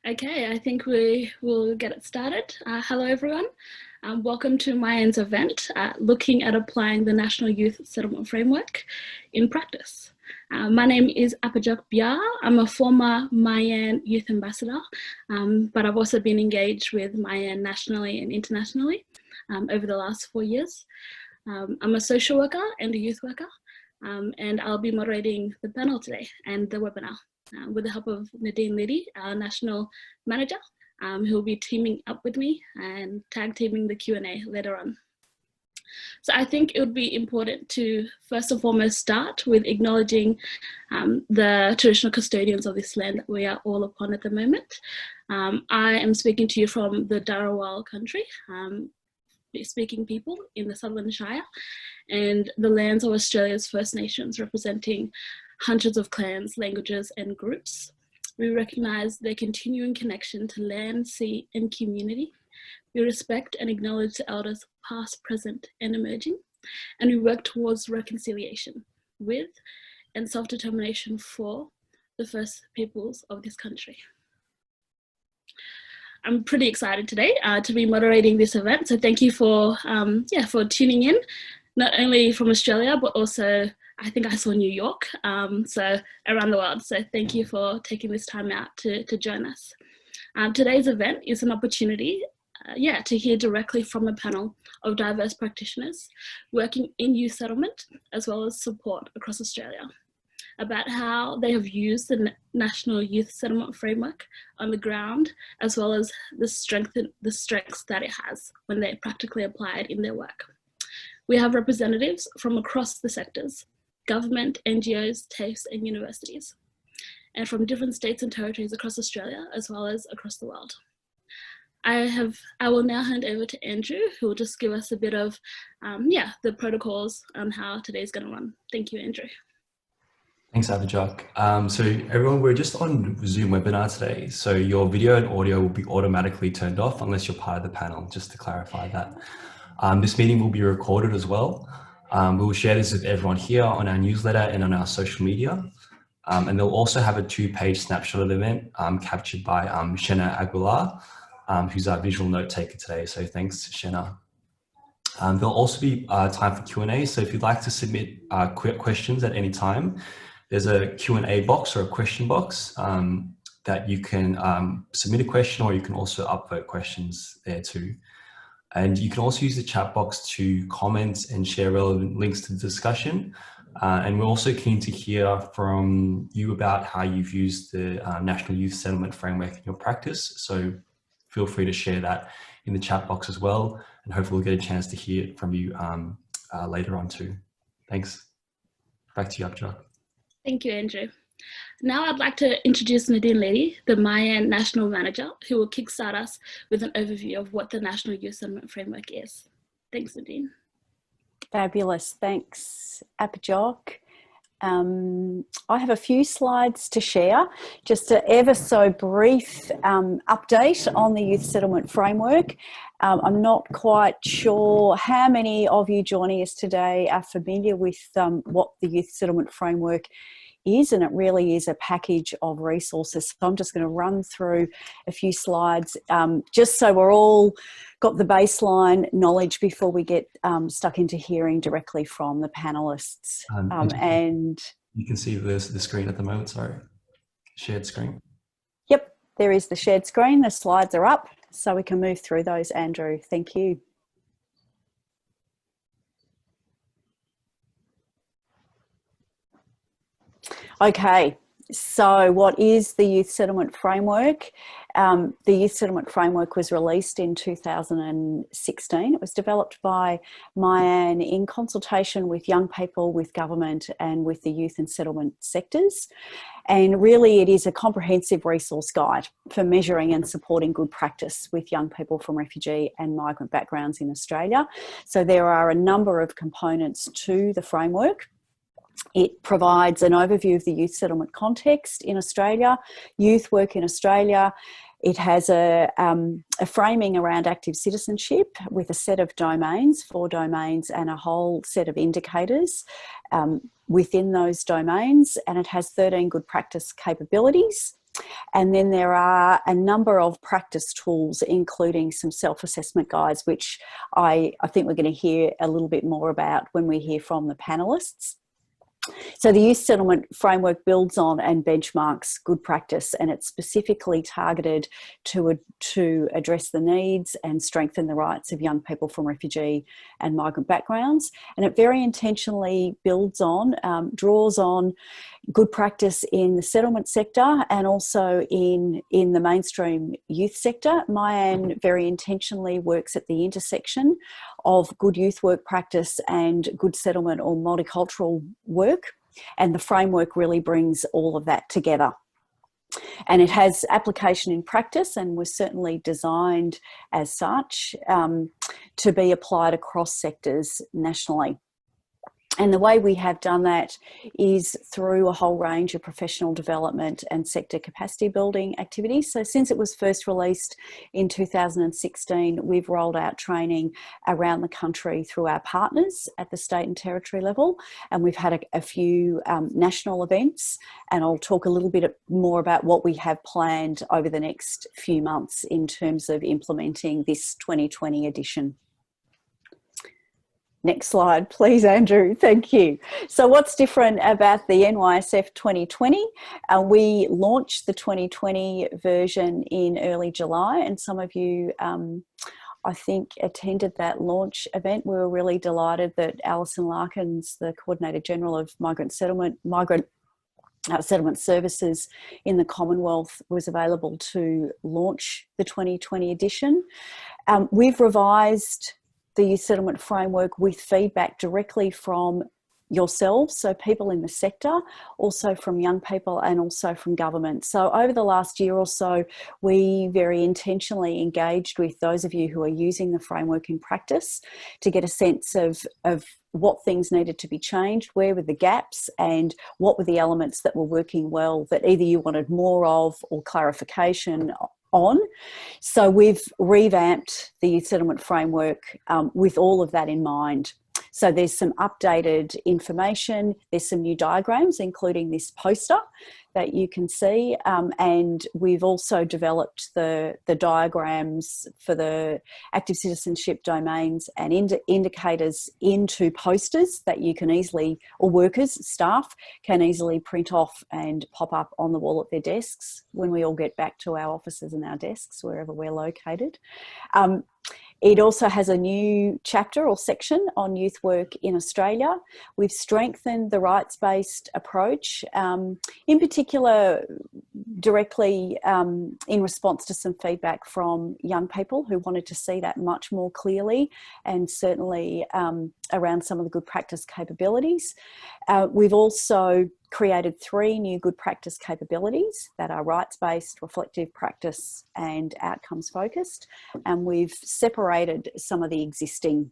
Okay, I think we will get it started. Hello, everyone. Welcome to MYAN's event, looking at applying the National Youth Settlement Framework in practice. My name is Apajok Biar. I'm a former MYAN Youth Ambassador, but I've also been engaged with MYAN nationally and internationally over the last 4 years. I'm a social worker and a youth worker, and I'll be moderating the panel today and the webinar. With the help of Nadine Liddy, our national manager, who will be teaming up with me and tag teaming the Q&A later on. So I think it would be important to first and foremost start with acknowledging the traditional custodians of this land that we are all upon at the moment. I am speaking to you from the Dharawal country, speaking people in the Sutherland Shire, and the lands of Australia's First Nations, representing hundreds of clans, languages, and groups. We recognise their continuing connection to land, sea, and community. We respect and acknowledge the elders past, present, and emerging, and we work towards reconciliation with and self-determination for the First Peoples of this country. I'm pretty excited today to be moderating this event, so thank you for tuning in, not only from Australia, but also I think I saw New York, so around the world. So thank you for taking this time out to join us. Today's event is an opportunity, to hear directly from a panel of diverse practitioners working in youth settlement, as well as support across Australia, about how they have used the National Youth Settlement Framework on the ground, as well as the strengths that it has when they practically apply it in their work. We have representatives from across the sectors: government, NGOs, TAFEs, and universities, and from different states and territories across Australia, as well as across the world. I will now hand over to Andrew, who will just give us a bit of, the protocols on how today's going to run. Thank you, Andrew. Thanks, Apajok. So everyone, we're just on Zoom webinar today. So your video and audio will be automatically turned off unless you're part of the panel, just to clarify that. This meeting will be recorded as well. We will share this with everyone here on our newsletter and on our social media. And they'll also have a 2-page snapshot of the event captured by Shenna Aguilar, who's our visual note taker today. So thanks, Shenna. There'll also be time for Q&A. So if you'd like to submit quick questions at any time, there's a Q&A box or a question box that you can submit a question, or you can also upvote questions there too. And you can also use the chat box to comment and share relevant links to the discussion. And we're also keen to hear from you about how you've used the National Youth Settlement Framework in your practice. So feel free to share that in the chat box as well. And hopefully we'll get a chance to hear from you later on too. Thanks. Back to you, Apajok. Thank you, Andrew. Now I'd like to introduce Nadine Liddy, the MYAN National Manager, who will kickstart us with an overview of what the National Youth Settlement Framework is. Thanks, Nadine. Fabulous. Thanks, Apajok. I have a few slides to share, just an ever so brief update on the Youth Settlement Framework. I'm not quite sure how many of you joining us today are familiar with what the Youth Settlement Framework is, and it really is a package of resources. So I'm just going to run through a few slides just so we're all got the baseline knowledge before we get stuck into hearing directly from the panelists. And you can see the screen at the moment, sorry. Shared screen. Yep, there is the shared screen. The slides are up, so we can move through those, Andrew. Thank you. Okay, so what is the Youth Settlement Framework? The Youth Settlement Framework was released in 2016. It was developed by MYAN in consultation with young people, with government, and with the youth and settlement sectors. And really it is a comprehensive resource guide for measuring and supporting good practice with young people from refugee and migrant backgrounds in Australia. So there are a number of components to the framework. It provides an overview of the youth settlement context in Australia, youth work in Australia. It has a framing around active citizenship with a set of domains, 4 domains, and a whole set of indicators within those domains. And it has 13 good practice capabilities. And then there are a number of practice tools, including some self-assessment guides, which I think we're going to hear a little bit more about when we hear from the panellists. So the Youth Settlement Framework builds on and benchmarks good practice, and it's specifically targeted to address the needs and strengthen the rights of young people from refugee and migrant backgrounds. And it very intentionally builds on, draws on good practice in the settlement sector and also in the mainstream youth sector. MYAN very intentionally works at the intersection of good youth work practice and good settlement or multicultural work, and the framework really brings all of that together. And it has application in practice and was certainly designed as such to be applied across sectors nationally. And the way we have done that is through a whole range of professional development and sector capacity building activities. So since it was first released in 2016, we've rolled out training around the country through our partners at the state and territory level. And we've had a few national events, and I'll talk a little bit more about what we have planned over the next few months in terms of implementing this 2020 edition. Next slide, please, Andrew. Thank you. So what's different about the NYSF 2020? We launched the 2020 version in early July, and some of you, I think, attended that launch event. We were really delighted that Alison Larkins, the Coordinator General of Migrant Settlement Services in the Commonwealth, was available to launch the 2020 edition. We've revised the Youth Settlement Framework with feedback directly from yourselves, so people in the sector, also from young people and also from government. So over the last year or so, we very intentionally engaged with those of you who are using the framework in practice to get a sense of what things needed to be changed, where were the gaps, and what were the elements that were working well that either you wanted more of or clarification on. So we've revamped the Youth Settlement Framework with all of that in mind. So there's some updated information, there's some new diagrams, including this poster that you can see, and we've also developed the diagrams for the active citizenship domains and indicators into posters that you can easily, or workers, staff, can easily print off and pop up on the wall at their desks when we all get back to our offices and our desks, wherever we're located. It also has a new chapter or section on youth work in Australia. We've strengthened the rights-based approach, in particular directly in response to some feedback from young people who wanted to see that much more clearly, and certainly around some of the good practice capabilities. We've also created 3 new good practice capabilities that are rights-based, reflective practice and outcomes focused, and we've separated some of the existing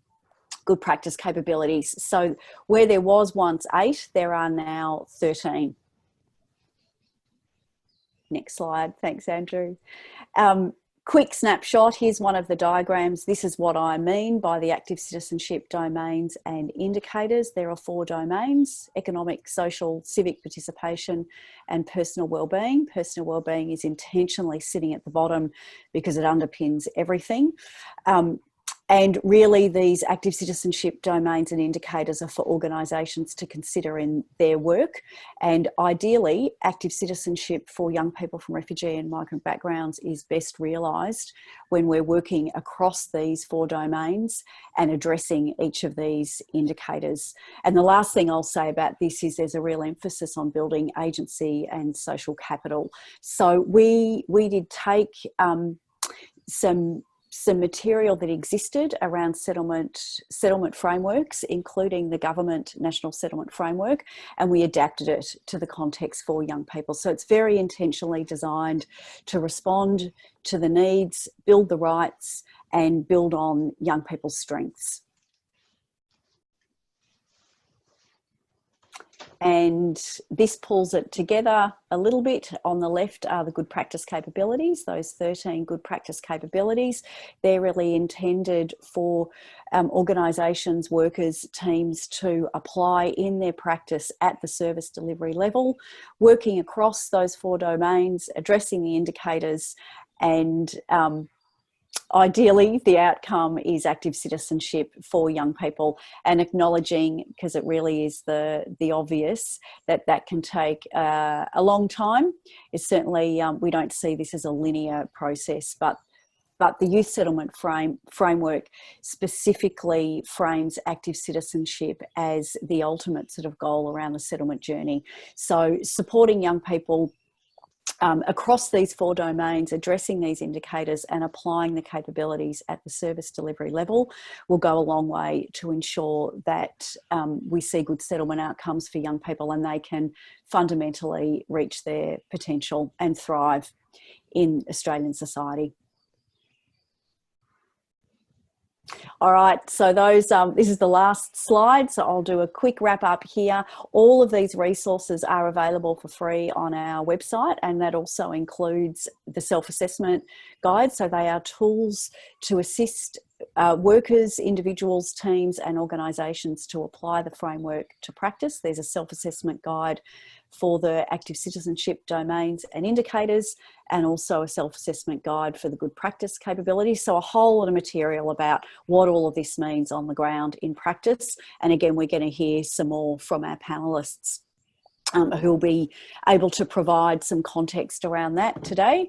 good practice capabilities. So where there was once 8, there are now 13. Next slide. Thanks, Andrew. Quick snapshot. Here's one of the diagrams. This is what I mean by the active citizenship domains and indicators. There are 4 domains: economic, social, civic participation, and personal wellbeing. Personal wellbeing is intentionally sitting at the bottom because it underpins everything. And really, these active citizenship domains and indicators are for organisations to consider in their work. And ideally, active citizenship for young people from refugee and migrant backgrounds is best realised when we're working across these 4 domains and addressing each of these indicators. And the last thing I'll say about this is there's a real emphasis on building agency and social capital. So we did take some material that existed around settlement frameworks, including the government National Settlement Framework, and we adapted it to the context for young people. So it's very intentionally designed to respond to the needs, build the rights, and build on young people's strengths. And this pulls it together a little bit. On the left are the good practice capabilities, those 13 good practice capabilities. They're really intended for organisations, workers, teams to apply in their practice at the service delivery level, working across those 4 domains, addressing the indicators, and ideally, the outcome is active citizenship for young people, and acknowledging, because it really is the obvious, that can take a long time. It's certainly, we don't see this as a linear process, but the youth settlement framework specifically frames active citizenship as the ultimate sort of goal around the settlement journey. So supporting young people across these 4 domains, addressing these indicators and applying the capabilities at the service delivery level will go a long way to ensure that we see good settlement outcomes for young people, and they can fundamentally reach their potential and thrive in Australian society. All right, so those this is the last slide, so I'll do a quick wrap up here. All of these resources are available for free on our website, and that also includes the self-assessment guide. So they are tools to assist workers, individuals, teams and organisations to apply the framework to practice. There's a self-assessment guide for the active citizenship domains and indicators, and also a self-assessment guide for the good practice capabilities. So a whole lot of material about what all of this means on the ground in practice. And again, we're going to hear some more from our panellists who will be able to provide some context around that today.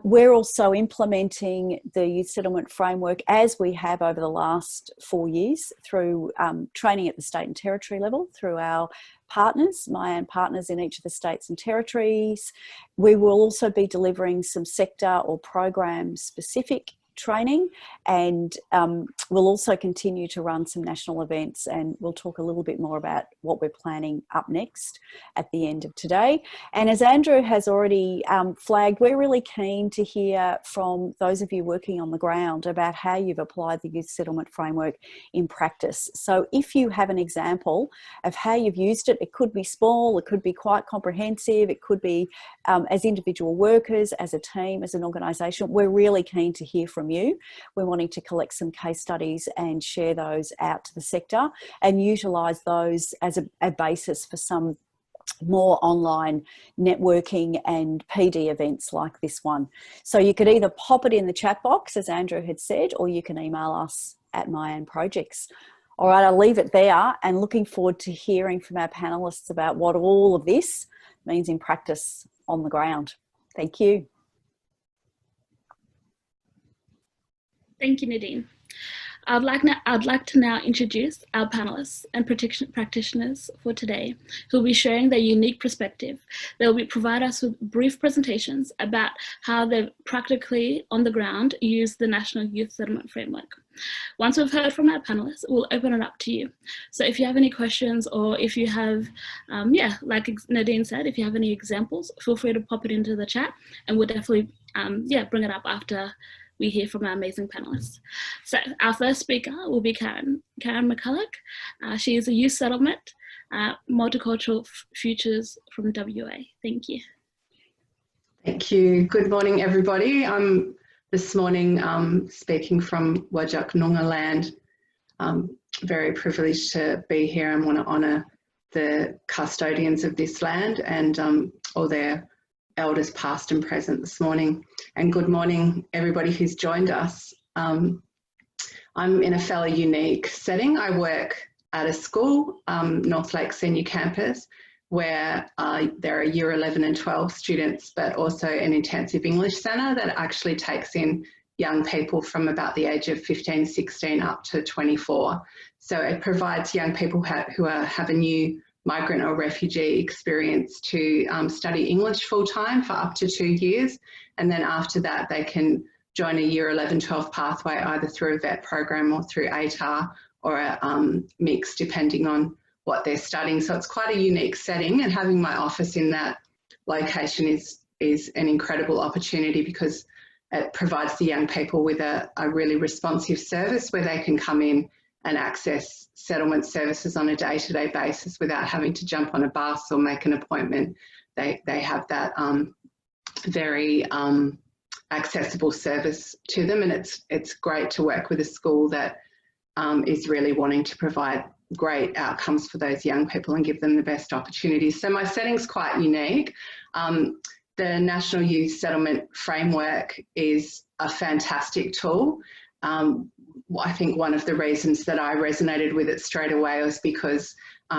We're also implementing the youth settlement framework, as we have over the last 4 years, through training at the state and territory level through our partners, MYAN partners in each of the states and territories. We will also be delivering some sector or program specific training, and we'll also continue to run some national events, and we'll talk a little bit more about what we're planning up next at the end of today. And as Andrew has already flagged, we're really keen to hear from those of you working on the ground about how you've applied the youth settlement framework in practice. So if you have an example of how you've used it, it could be small, it could be quite comprehensive, it could be as individual workers, as a team, as an organisation. We're really keen to hear from you. We're wanting to collect some case studies and share those out to the sector and utilise those as a basis for some more online networking and PD events like this one. So you could either pop it in the chat box, as Andrew had said, or you can email us at MYAN Projects. All right, I'll leave it there, and looking forward to hearing from our panellists about what all of this means in practice on the ground. Thank you. Thank you, Nadine. I'd like to now introduce our panelists and practitioners for today, who will be sharing their unique perspective. They'll provide us with brief presentations about how they've practically on the ground used the National Youth Settlement Framework. Once we've heard from our panelists, we'll open it up to you. So if you have any questions, or if you have, like Nadine said, if you have any examples, feel free to pop it into the chat, and we'll definitely, bring it up after we hear from our amazing panelists. So our first speaker will be Karen McCulloch. She is a youth settlement, multicultural futures from WA. Thank you. Thank you. Good morning, everybody. I'm this morning speaking from Apajok Noongar land. Very privileged to be here and want to honour the custodians of this land and all their elders past and present this morning. And good morning, everybody who's joined us. I'm in a fairly unique setting. I work at a school, North Lake Senior Campus, where there are year 11 and 12 students, but also an intensive English centre that actually takes in young people from about the age of 15, 16 up to 24. So it provides young people who have a new migrant or refugee experience to study English full-time for up to 2 years. And then after that, they can join a year 11, 12 pathway, either through a VET program or through ATAR, or a mix, depending on what they're studying. So it's quite a unique setting, and having my office in that location is an incredible opportunity, because it provides the young people with a really responsive service where they can come in and access settlement services on a day-to-day basis without having to jump on a bus or make an appointment. They have that very accessible service to them, and it's great to work with a school that is really wanting to provide great outcomes for those young people and give them the best opportunities. So my setting's quite unique. The National Youth Settlement Framework is a fantastic tool. I think one of the reasons that I resonated with it straight away was because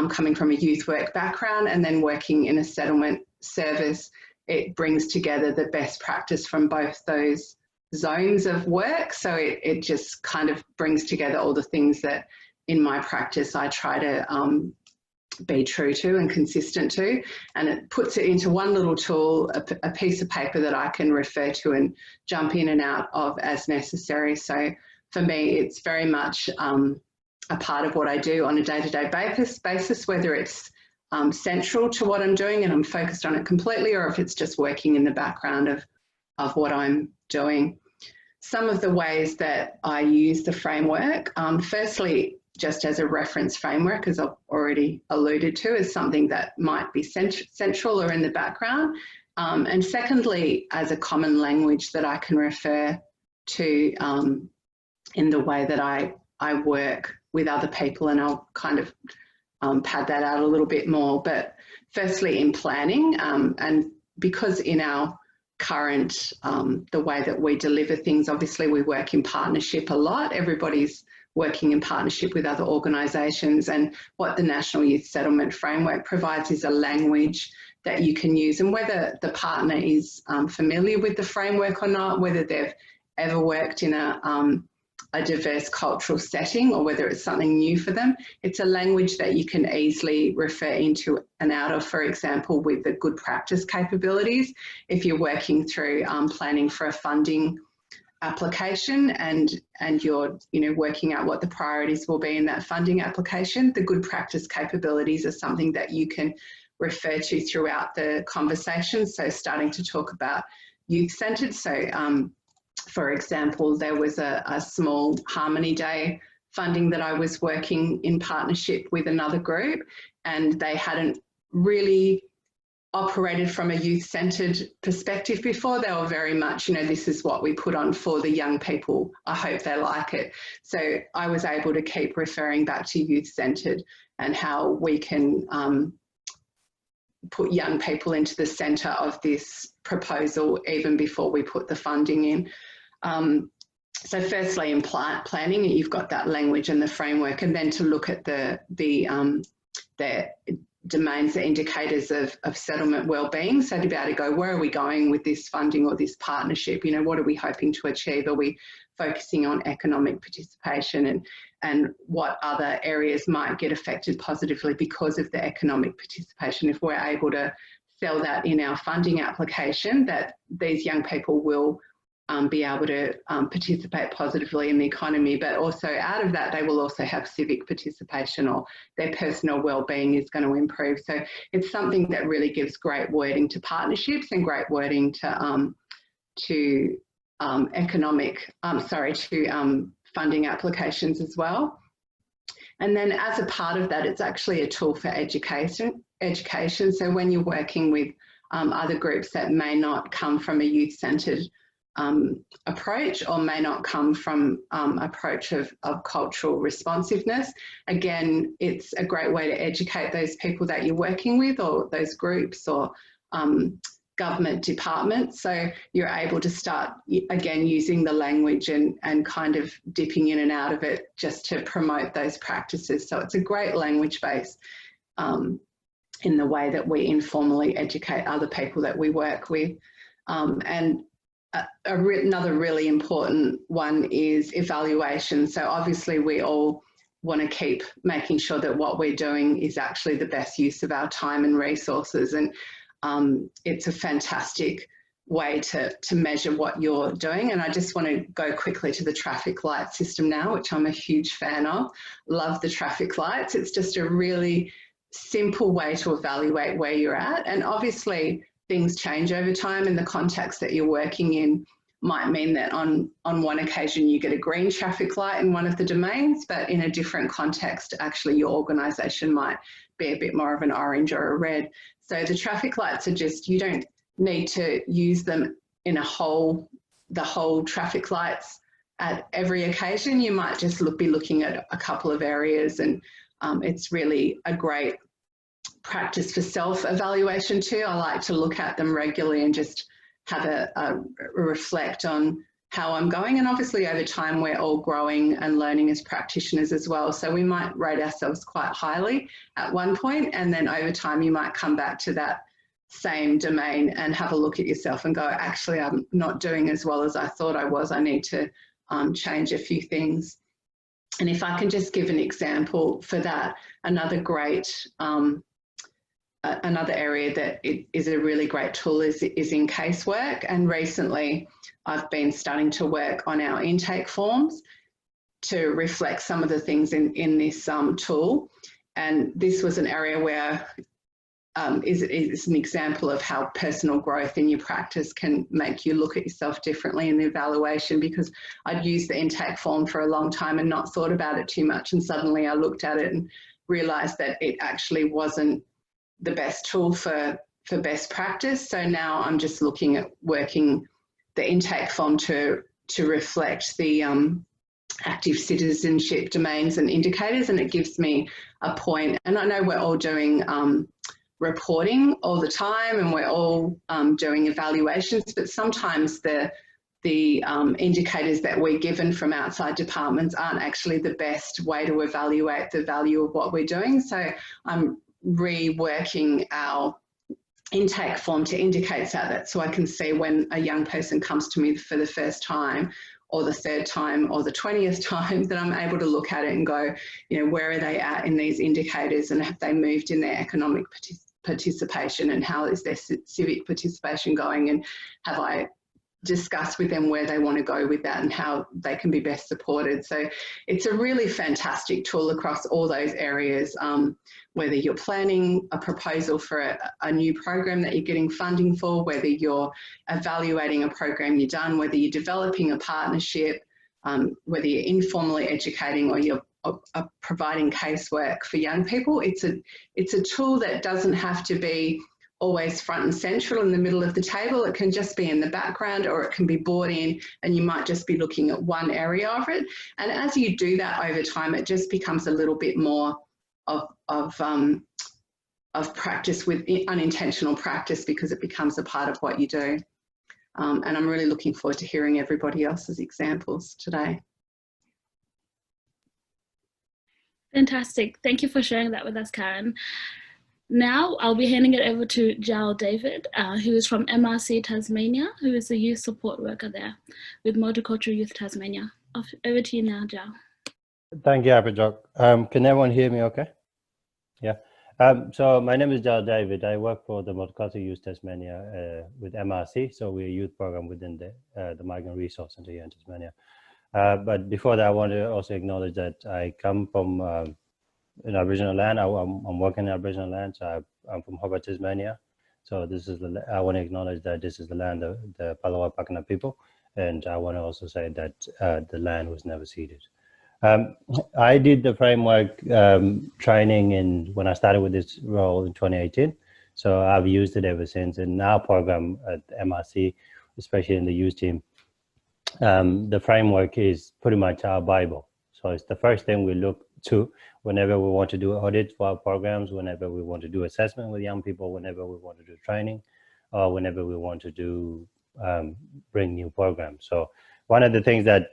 coming from a youth work background and then working in a settlement service, it brings together the best practice from both those zones of work. So it just kind of brings together all the things that in my practice I try to be true to and consistent to, and it puts it into one little tool, a piece of paper that I can refer to and jump in and out of as necessary. So for me, it's very much a part of what I do on a day-to-day basis, whether it's central to what I'm doing and I'm focused on it completely, or if it's just working in the background of what I'm doing. Some of the ways that I use the framework, firstly, just as a reference framework, as I've already alluded to, is something that might be central or in the background. And secondly, as a common language that I can refer to in the way that I work with other people, and I'll kind of pad that out a little bit more. But firstly, in planning, and because in our current, the way that we deliver things, obviously we work in partnership a lot. Everybody's working in partnership with other organisations, and what the National Youth Settlement Framework provides is a language that you can use, and whether the partner is familiar with the framework or not, whether they've ever worked in a diverse cultural setting or whether it's something new for them, it's a language that you can easily refer into and out of, for example, with the good practice capabilities. If you're working through planning for a funding application and you're working out what the priorities will be in that funding application, the good practice capabilities are something that you can refer to throughout the conversation. So starting to talk about youth-centred. So for example, there was a small Harmony Day funding that I was working in partnership with another group, and they hadn't really operated from a youth-centred perspective before. They were very much, this is what we put on for the young people. I hope they like it. So I was able to keep referring back to youth-centred and how we can put young people into the centre of this proposal even before we put the funding in. So firstly, in planning, you've got that language and the framework, and then to look at the domains, the indicators of settlement wellbeing. So to be able to go, where are we going with this funding or this partnership? What are we hoping to achieve? Are we focusing on economic participation, and what other areas might get affected positively because of the economic participation? If we're able to sell that in our funding application, that these young people will be able to participate positively in the economy, but also out of that they will also have civic participation, or their personal well-being is going to improve. So it's something that really gives great wording to partnerships and great wording to funding applications as well. And then as a part of that, it's actually a tool for education. So when you're working with other groups that may not come from a youth-centred approach, or may not come from approach of cultural responsiveness, again, it's a great way to educate those people that you're working with, or those groups, or government departments. So you're able to start, again, using the language and kind of dipping in and out of it just to promote those practices. So it's a great language base in the way that we informally educate other people that we work with. And another really important one is evaluation. So obviously we all want to keep making sure that what we're doing is actually the best use of our time and resources, and it's a fantastic way to measure what you're doing. And I just want to go quickly to the traffic light system now, which I'm a huge fan of. Love the traffic lights. It's just a really simple way to evaluate where you're at, and obviously things change over time in the context that you're working in. might mean that on one occasion you get a green traffic light in one of the domains, but in a different context, actually your organisation might be a bit more of an orange or a red. So the traffic lights are just, you don't need to use them in the whole traffic lights at every occasion. You might just be looking at a couple of areas, and it's really a great practice for self-evaluation too. I like to look at them regularly and just have a reflect on how I'm going. And obviously over time we're all growing and learning as practitioners as well. So we might rate ourselves quite highly at one point, and then over time you might come back to that same domain and have a look at yourself and go, actually, I'm not doing as well as I thought I was. I need to change a few things. And if I can just give an example for that, another area that is a really great tool is in casework. And recently I've been starting to work on our intake forms to reflect some of the things in this tool. And this was an area where is an example of how personal growth in your practice can make you look at yourself differently in the evaluation, because I'd used the intake form for a long time and not thought about it too much, and suddenly I looked at it and realised that it actually wasn't the best tool for best practice. So now I'm just looking at working the intake form to reflect the active citizenship domains and indicators, and it gives me a point. And I know we're all doing reporting all the time, and we're all doing evaluations, but sometimes the indicators that we're given from outside departments aren't actually the best way to evaluate the value of what we're doing. So I'm reworking our intake form to indicate that, so I can see when a young person comes to me for the first time, or the third time, or the 20th time, that I'm able to look at it and go, you know, where are they at in these indicators, and have they moved in their economic participation, and how is their civic participation going, and have I discussed with them where they want to go with that and how they can be best supported. So it's a really fantastic tool across all those areas, whether you're planning a proposal for a new program that you're getting funding for, whether you're evaluating a program you've done, whether you're developing a partnership, whether you're informally educating or you're providing casework for young people. It's a tool that doesn't have to be always front and central in the middle of the table. It can just be in the background, or it can be brought in and you might just be looking at one area of it. And as you do that over time, it just becomes a little bit more of practice, with unintentional practice, because it becomes a part of what you do. And I'm really looking forward to hearing everybody else's examples today. Fantastic. Thank you for sharing that with us, Karen. Now I'll be handing it over to Jal David, who is from MRC Tasmania, who is a youth support worker there with Multicultural Youth Tasmania. Over to you now, Jal. Thank you, Apajok. Can everyone hear me okay? Yeah. So my name is Jal David. I work for the Multicultural Youth Tasmania with MRC. So we're a youth program within the Migrant Resource Centre here in Tasmania. But before that, I want to also acknowledge that I come from in Aboriginal land. I'm working in Aboriginal land, so I'm from Hobart, Tasmania. So this is I want to acknowledge that this is the land of the Palawa Pakana people, and I want to also say that the land was never ceded. I did the framework training when I started with this role in 2018. So I've used it ever since. In our program at MRC, especially in the youth team, the framework is pretty much our Bible. So it's the first thing we look to whenever we want to do audit for our programs, whenever we want to do assessment with young people, whenever we want to do training, or whenever we want to do bring new programs. So one of the things that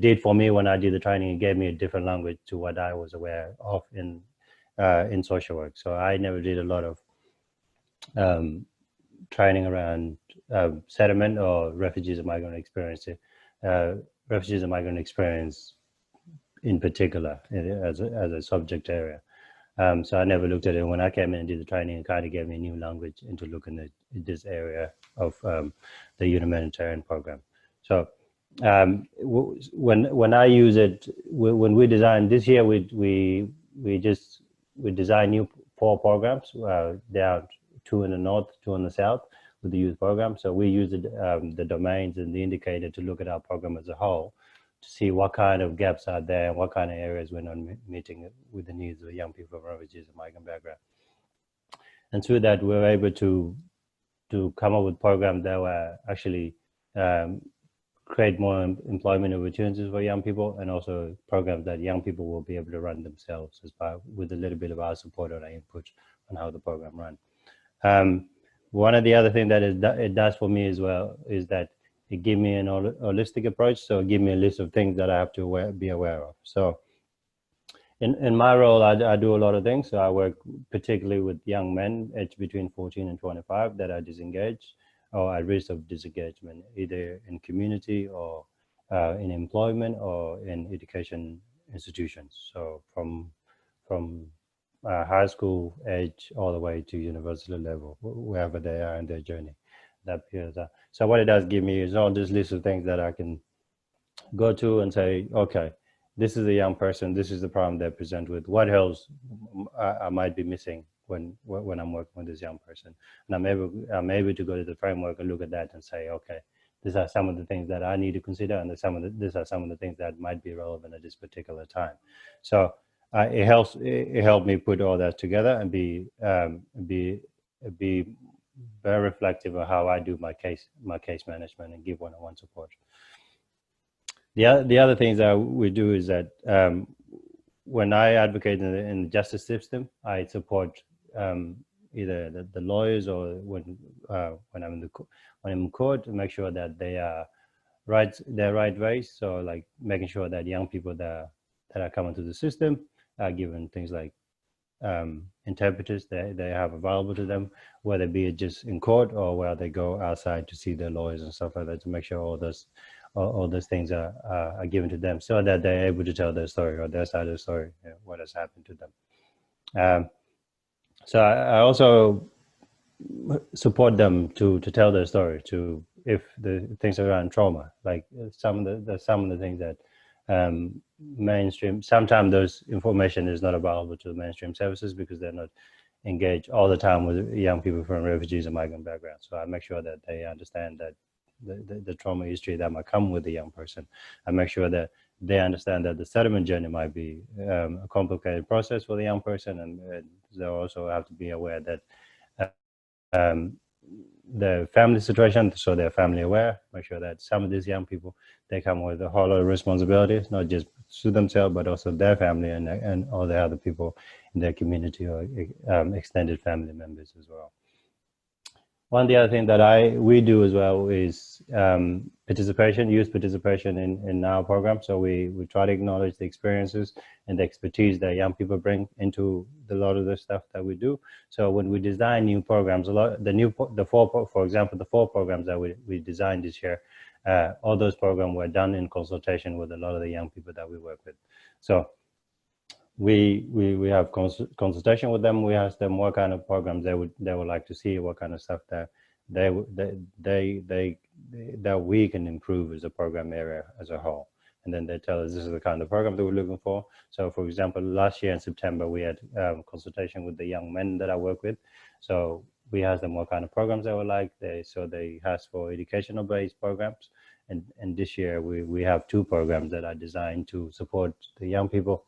did for me when I did the training, it gave me a different language to what I was aware of in social work. So I never did a lot of training around settlement or refugees and migrant experience. Refugees and migrant experience in particular as a subject area. So I never looked at it. When I came in and did the training, it kind of gave me a new language into looking at this area of the humanitarian program. So when I use it, when we designed this year, we designed new 4 programs. There are 2 in the north, 2 in the south. with the youth program. So we use the domains and the indicator to look at our program as a whole, to see what kind of gaps are there and what kind of areas we're not meeting with the needs of young people from refugees and migrant background. And through that, we were able to come up with programs that were actually create more employment opportunities for young people, and also programs that young people will be able to run themselves with a little bit of our support or our input on how the program runs. One of the other things that it does for me as well is that it gives me an holistic approach. So it gives me a list of things that I have to be aware of. So in my role, I do a lot of things. So I work particularly with young men aged between 14 and 25 that are disengaged or at risk of disengagement, either in community or in employment or in education institutions. So from high school age all the way to university level, wherever they are in their journey. That period. So what it does give me is all this list of things that I can go to and say, okay, this is a young person, this is the problem they present with. What else I might be missing when I'm working with this young person? And I'm able to go to the framework and look at that and say, okay, these are some of the things that I need to consider, and these are some of the things that might be relevant at this particular time. So it helped me put all that together and be very reflective of how I do my case management and give one-on-one support. The other things that we do is that when I advocate in the justice system, I support either the lawyers or when I'm in court to make sure that they are their right ways. So like making sure that young people that are coming to the system are given things like interpreters they have available to them, whether it be just in court or where they go outside to see their lawyers and stuff like that, to make sure all those things are given to them so that they're able to tell their story or their side of the story, what has happened to them. So I also support them to tell their story, to if the things around trauma, like some of the things that mainstream, sometimes those information is not available to the mainstream services because they're not engaged all the time with young people from refugees and migrant backgrounds. So I make sure that they understand that the trauma history that might come with a young person. I make sure that they understand that the settlement journey might be a complicated process for the young person, and they also have to be aware that the family situation, so they're family aware. Make sure that some of these young people, they come with a whole lot of responsibilities, not just to themselves, but also their family and all the other people in their community or extended family members as well. One of the other things that we do as well is youth participation in our program. So we try to acknowledge the experiences and the expertise that young people bring into a lot of the stuff that we do. So when we design new programs, for example, the 4 programs that we designed this year, all those programs were done in consultation with a lot of the young people that we work with. So we have consultation with them. We ask them what kind of programs they would like to see, what kind of stuff that that we can improve as a program area as a whole. And then they tell us this is the kind of program that we're looking for. So for example, last year in September, we had consultation with the young men that I work with. So we asked them what kind of programs they would like. They asked for educational based programs. And this year we have 2 programs that are designed to support the young people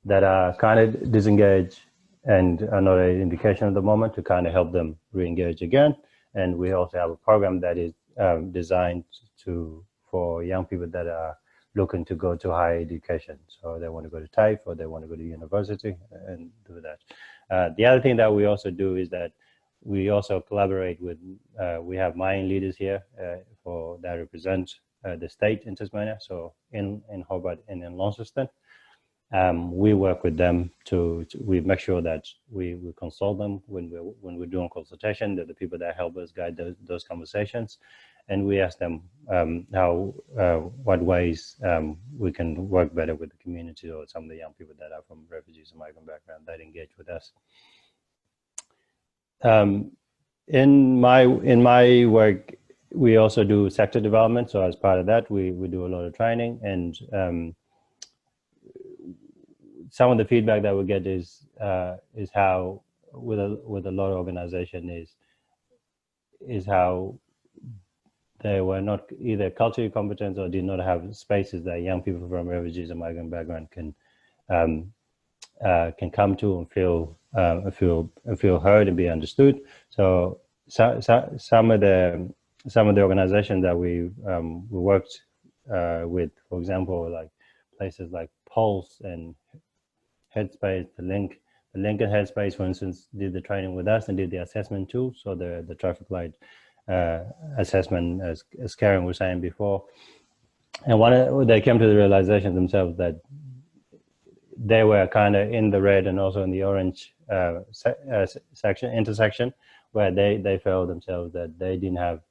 that are kind of disengaged and are not an indication at the moment, to kind of help them re-engage again. And we also have a program that is designed for young people that are looking to go to higher education. So they want to go to TAFE or they want to go to university and do that. The other thing that we also do is that we also collaborate with, we have MYAN leaders here that represent the state in Tasmania, so in Hobart and in Launceston. We work with them we make sure that we consult them when we're doing consultation. They're the people that help us guide those conversations, and we ask them what ways we can work better with the community or some of the young people that are from refugees and migrant background that engage with us. In my work, we also do sector development. So as part of that, we do a lot of training, and some of the feedback that we get is how with a lot of organization is is how they were not either culturally competent or did not have spaces that young people from refugees and migrant background can come to and feel heard and be understood. So some of the organizations that we worked with, for example, like places like Pulse and Headspace, the link and Headspace, for instance, did the training with us and did the assessment too. So the traffic light assessment, as Karen was saying before, and they came to the realization themselves that they were kind of in the red and also in the orange intersection, where they felt themselves that they didn't have,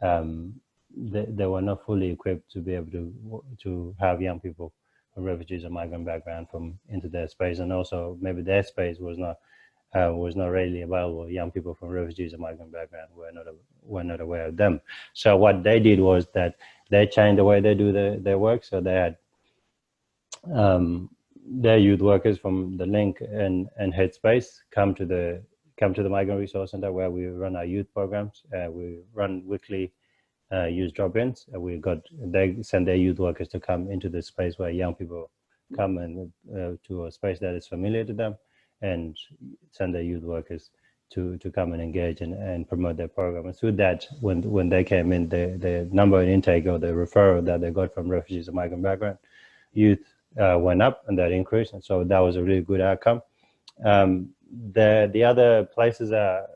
they were not fully equipped to be able to have young people from refugees or migrant background into their space, and also maybe their space was not readily available. Young people from refugees and migrant background were not aware of them. So what they did was that they changed the way they do their work. So they had their youth workers from the link and Headspace come to the Migrant Resource Center, where we run our youth programs. We run weekly youth drop-ins. They send their youth workers to come into the space where young people come and to a space that is familiar to them, and send their youth workers to come and engage and promote their program. And through that, when they came in, the number and intake or the referral that they got from refugees and migrant background youth went up, and that increased. And so that was a really good outcome. The other places are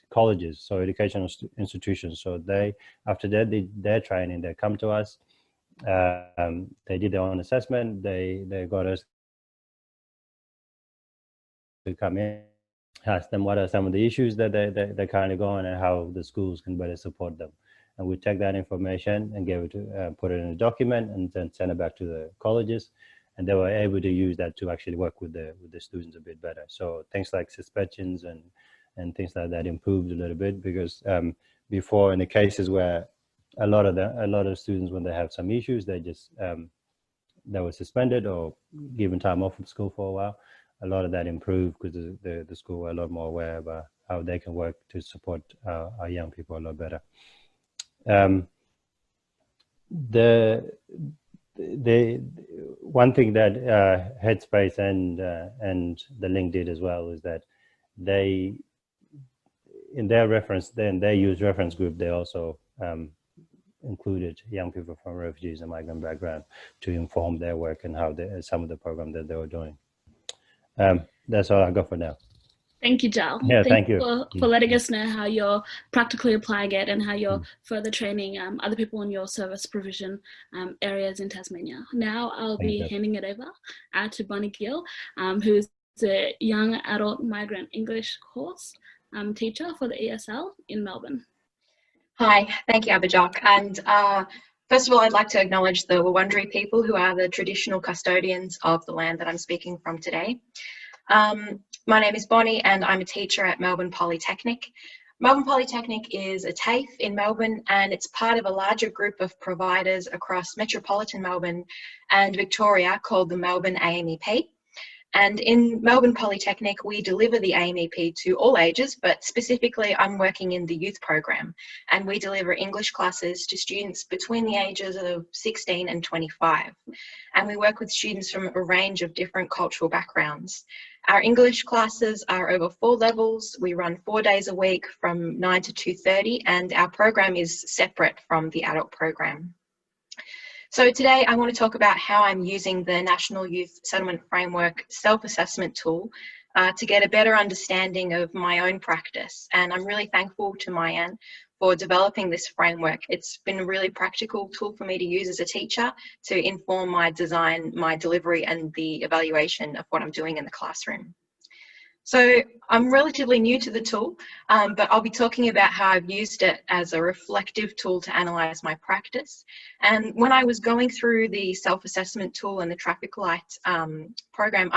colleges, so educational institutions. So after they did their training, they come to us. They did their own assessment. They got us to come in, ask them what are some of the issues that they kind of go on, and how the schools can better support them. And we take that information and put it in a document, and then send it back to the colleges. And they were able to use that to actually work with the students a bit better. So things like suspensions and things like that improved a little bit, because before, in the cases where a lot of students, when they have some issues, they were suspended or given time off from school for a while. A lot of that improved because the school were a lot more aware about how they can work to support our young people a lot better. The one thing that Headspace and the link did as well is that they, in their youth reference group, they also included young people from refugees and migrant background to inform their work and how some of the program that they were doing. That's all I got for now. Thank you, Jal. Yeah, thank you for letting us know how you're practically applying it and how you're further training other people in your service provision areas in Tasmania. Now I'll be handing it over to Bonnie Gill, who's a young adult migrant English course teacher for the ESL in Melbourne. Hi, thank you, Apajok. And first of all, I'd like to acknowledge the Wurundjeri people, who are the traditional custodians of the land that I'm speaking from today. My name is Bonnie, and I'm a teacher at Melbourne Polytechnic. Melbourne Polytechnic is a TAFE in Melbourne, and it's part of a larger group of providers across metropolitan Melbourne and Victoria called the Melbourne AMEP. And in Melbourne Polytechnic, we deliver the AMEP to all ages, but specifically I'm working in the youth program, and we deliver English classes to students between the ages of 16 and 25. And we work with students from a range of different cultural backgrounds. Our English classes are over 4 levels. We run 4 days a week from 9 to 2:30, and our program is separate from the adult program. So today I want to talk about how I'm using the National Youth Settlement Framework self-assessment tool to get a better understanding of my own practice. And I'm really thankful to MYAN for developing this framework. It's been a really practical tool for me to use as a teacher to inform my design, my delivery, and the evaluation of what I'm doing in the classroom. So I'm relatively new to the tool, but I'll be talking about how I've used it as a reflective tool to analyse my practice. And when I was going through the self-assessment tool and the traffic light program,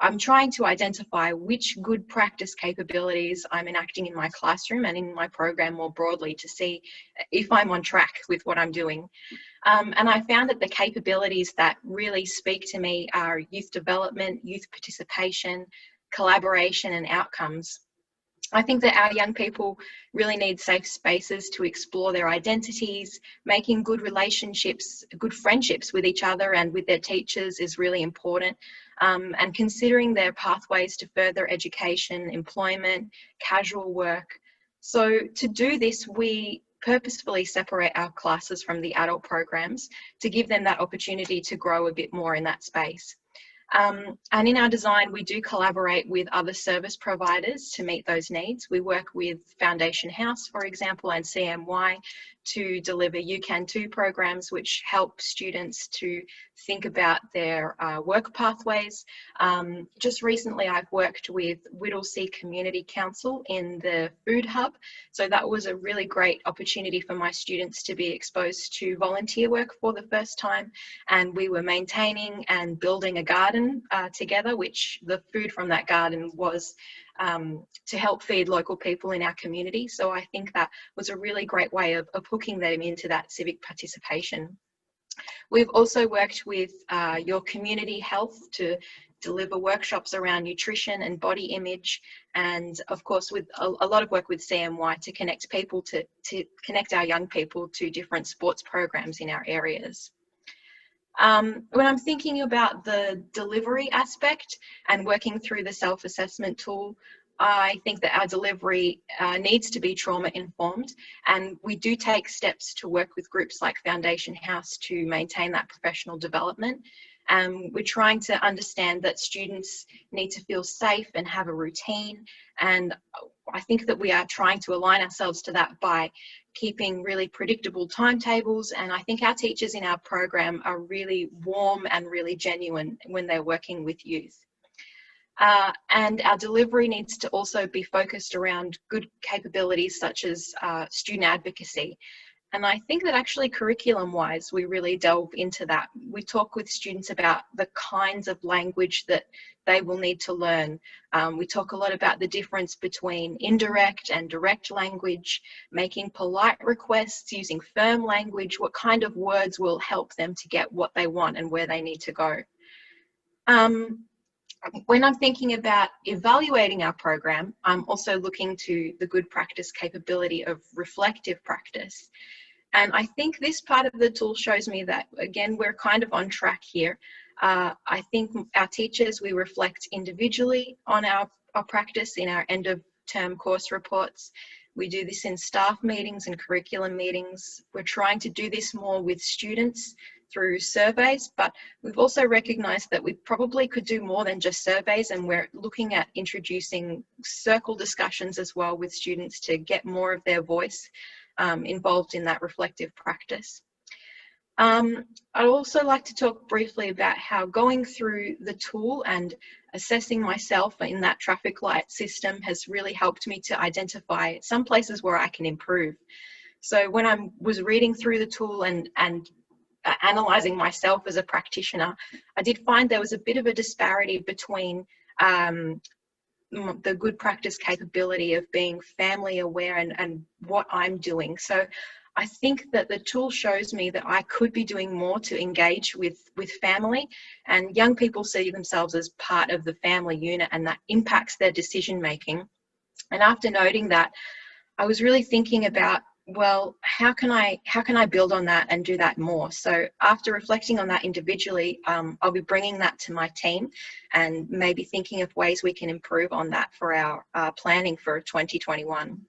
I'm trying to identify which good practice capabilities I'm enacting in my classroom and in my program more broadly to see if I'm on track with what I'm doing. And I found that the capabilities that really speak to me are youth development, youth participation, collaboration, and outcomes. I think that our young people really need safe spaces to explore their identities. Making good relationships, good friendships with each other and with their teachers is really important. And considering their pathways to further education, employment, casual work. So to do this, we purposefully separate our classes from the adult programs to give them that opportunity to grow a bit more in that space. And in our design, we do collaborate with other service providers to meet those needs. We work with Foundation House, for example, and CMY to deliver UCAN2 programs, which help students to think about their work pathways. Just recently, I've worked with Whittlesea Community Council in the Food Hub. So that was a really great opportunity for my students to be exposed to volunteer work for the first time. And we were maintaining and building a garden together, which the food from that garden was to help feed local people in our community. So I think that was a really great way of hooking them into that civic participation. We've also worked with your community health to deliver workshops around nutrition and body image, and of course with a lot of work with CMY to connect people to connect our young people to different sports programs in our areas. When I'm thinking about the delivery aspect and working through the self-assessment tool, I think that our delivery needs to be trauma informed, and we do take steps to work with groups like Foundation House to maintain that professional development. We're trying to understand that students need to feel safe and have a routine, and I think that we are trying to align ourselves to that by keeping really predictable timetables, and I think our teachers in our program are really warm and really genuine when they're working with youth. And our delivery needs to also be focused around good capabilities such as student advocacy. And I think that actually curriculum-wise, we really delve into that. We talk with students about the kinds of language that they will need to learn. We talk a lot about the difference between indirect and direct language, making polite requests, using firm language, what kind of words will help them to get what they want and where they need to go. When I'm thinking about evaluating our program, I'm also looking to the good practice capability of reflective practice. And I think this part of the tool shows me that, again, we're kind of on track here. I think our teachers, we reflect individually on our practice in our end of term course reports. We do this in staff meetings and curriculum meetings. We're trying to do this more with students through surveys, but we've also recognised that we probably could do more than just surveys, and we're looking at introducing circle discussions as well with students to get more of their voice involved in that reflective practice. I'd also like to talk briefly about how going through the tool and assessing myself in that traffic light system has really helped me to identify some places where I can improve. So when I was reading through the tool and analysing myself as a practitioner, I did find there was a bit of a disparity between the good practice capability of being family aware and what I'm doing. So I think that the tool shows me that I could be doing more to engage with family, and young people see themselves as part of the family unit, and that impacts their decision making. And after noting that, I was really thinking about, well, how can I build on that and do that more? So after reflecting on that individually, I'll be bringing that to my team and maybe thinking of ways we can improve on that for our planning for 2021.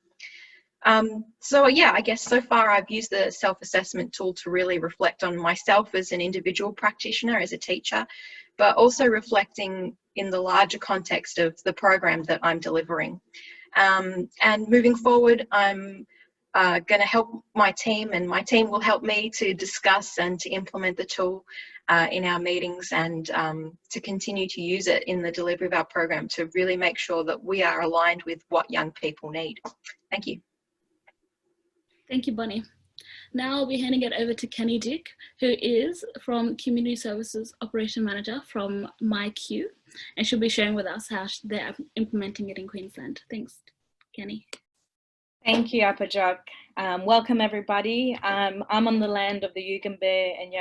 So yeah, I guess so far I've used the self-assessment tool to really reflect on myself as an individual practitioner, as a teacher, but also reflecting in the larger context of the program that I'm delivering. And moving forward, I'm going to help my team, and my team will help me to discuss and to implement the tool in our meetings, and to continue to use it in the delivery of our program to really make sure that we are aligned with what young people need. Thank you. Thank you, Bonnie. Now I'll be handing it over to Kenny Dick, who is from Community Services Operation Manager from MyQ, and she'll be sharing with us how they're implementing it in Queensland. Thanks, Kenny. Thank you, Apajok. Welcome, everybody. I'm on the land of the Yugambeh and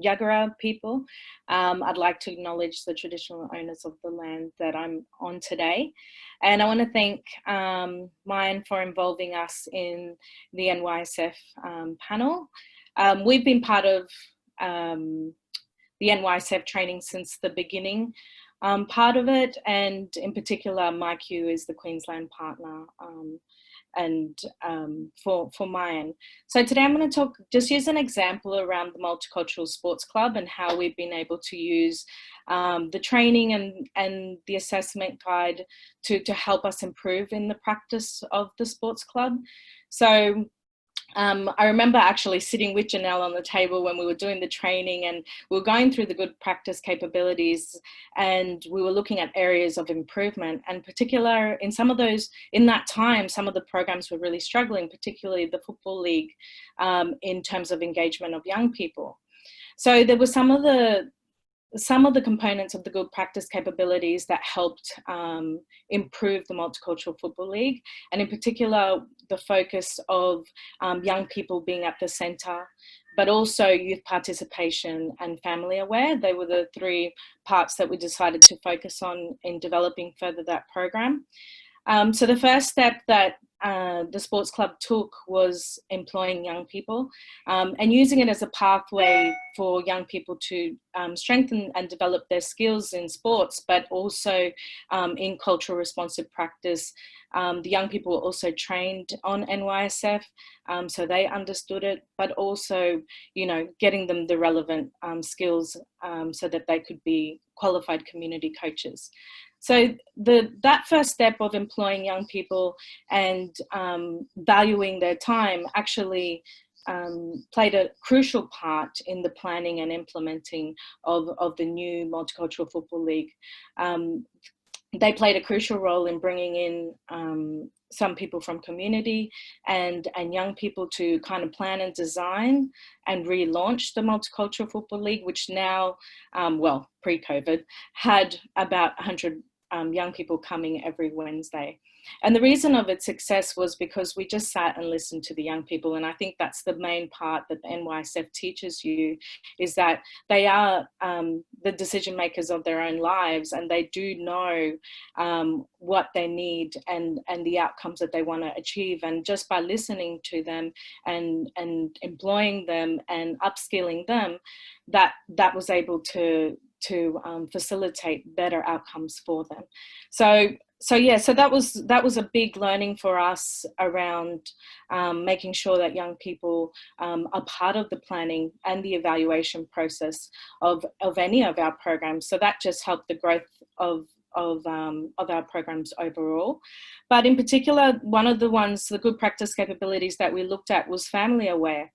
Yagara people. I'd like to acknowledge the traditional owners of the land that I'm on today. And I want to thank MYAN for involving us in the NYSF panel. We've been part of the NYSF training since the beginning. Part of it, and in particular, MyQ is the Queensland partner and for MYAN. So today I'm going to just use an example around the Multicultural Sports Club and how we've been able to use the training and the assessment guide to help us improve in the practice of the sports club. So I remember actually sitting with Janelle on the table when we were doing the training, and we were going through the good practice capabilities, and we were looking at areas of improvement. And particular in some of those, in that time, some of the programs were really struggling, particularly the Football League, in terms of engagement of young people. So there were some of the components of the good practice capabilities that helped improve the Multicultural Football League, and in particular the focus of young people being at the centre, but also youth participation and family aware. They were the three parts that we decided to focus on in developing further that program. So the first step that the sports club took was employing young people and using it as a pathway for young people to strengthen and develop their skills in sports, but also in cultural responsive practice. The young people were also trained on NYSF, so they understood it, but also, you know, getting them the relevant skills so that they could be qualified community coaches. So that first step of employing young people and valuing their time actually played a crucial part in the planning and implementing of the new Multicultural Football League. They played a crucial role in bringing in some people from community and young people to kind of plan and design and relaunch the Multicultural Football League, which now, well, pre-COVID, had about 100 young people coming every Wednesday. And the reason of its success was because we just sat and listened to the young people. And I think that's the main part that the NYSF teaches you, is that they are the decision makers of their own lives, and they do know what they need and the outcomes that they want to achieve. And just by listening to them and employing them and upskilling them, that was able to facilitate better outcomes for them. So that was a big learning for us around making sure that young people are part of the planning and the evaluation process of any of our programs. So that just helped the growth of our programs overall. But in particular, one of the good practice capabilities that we looked at was family aware.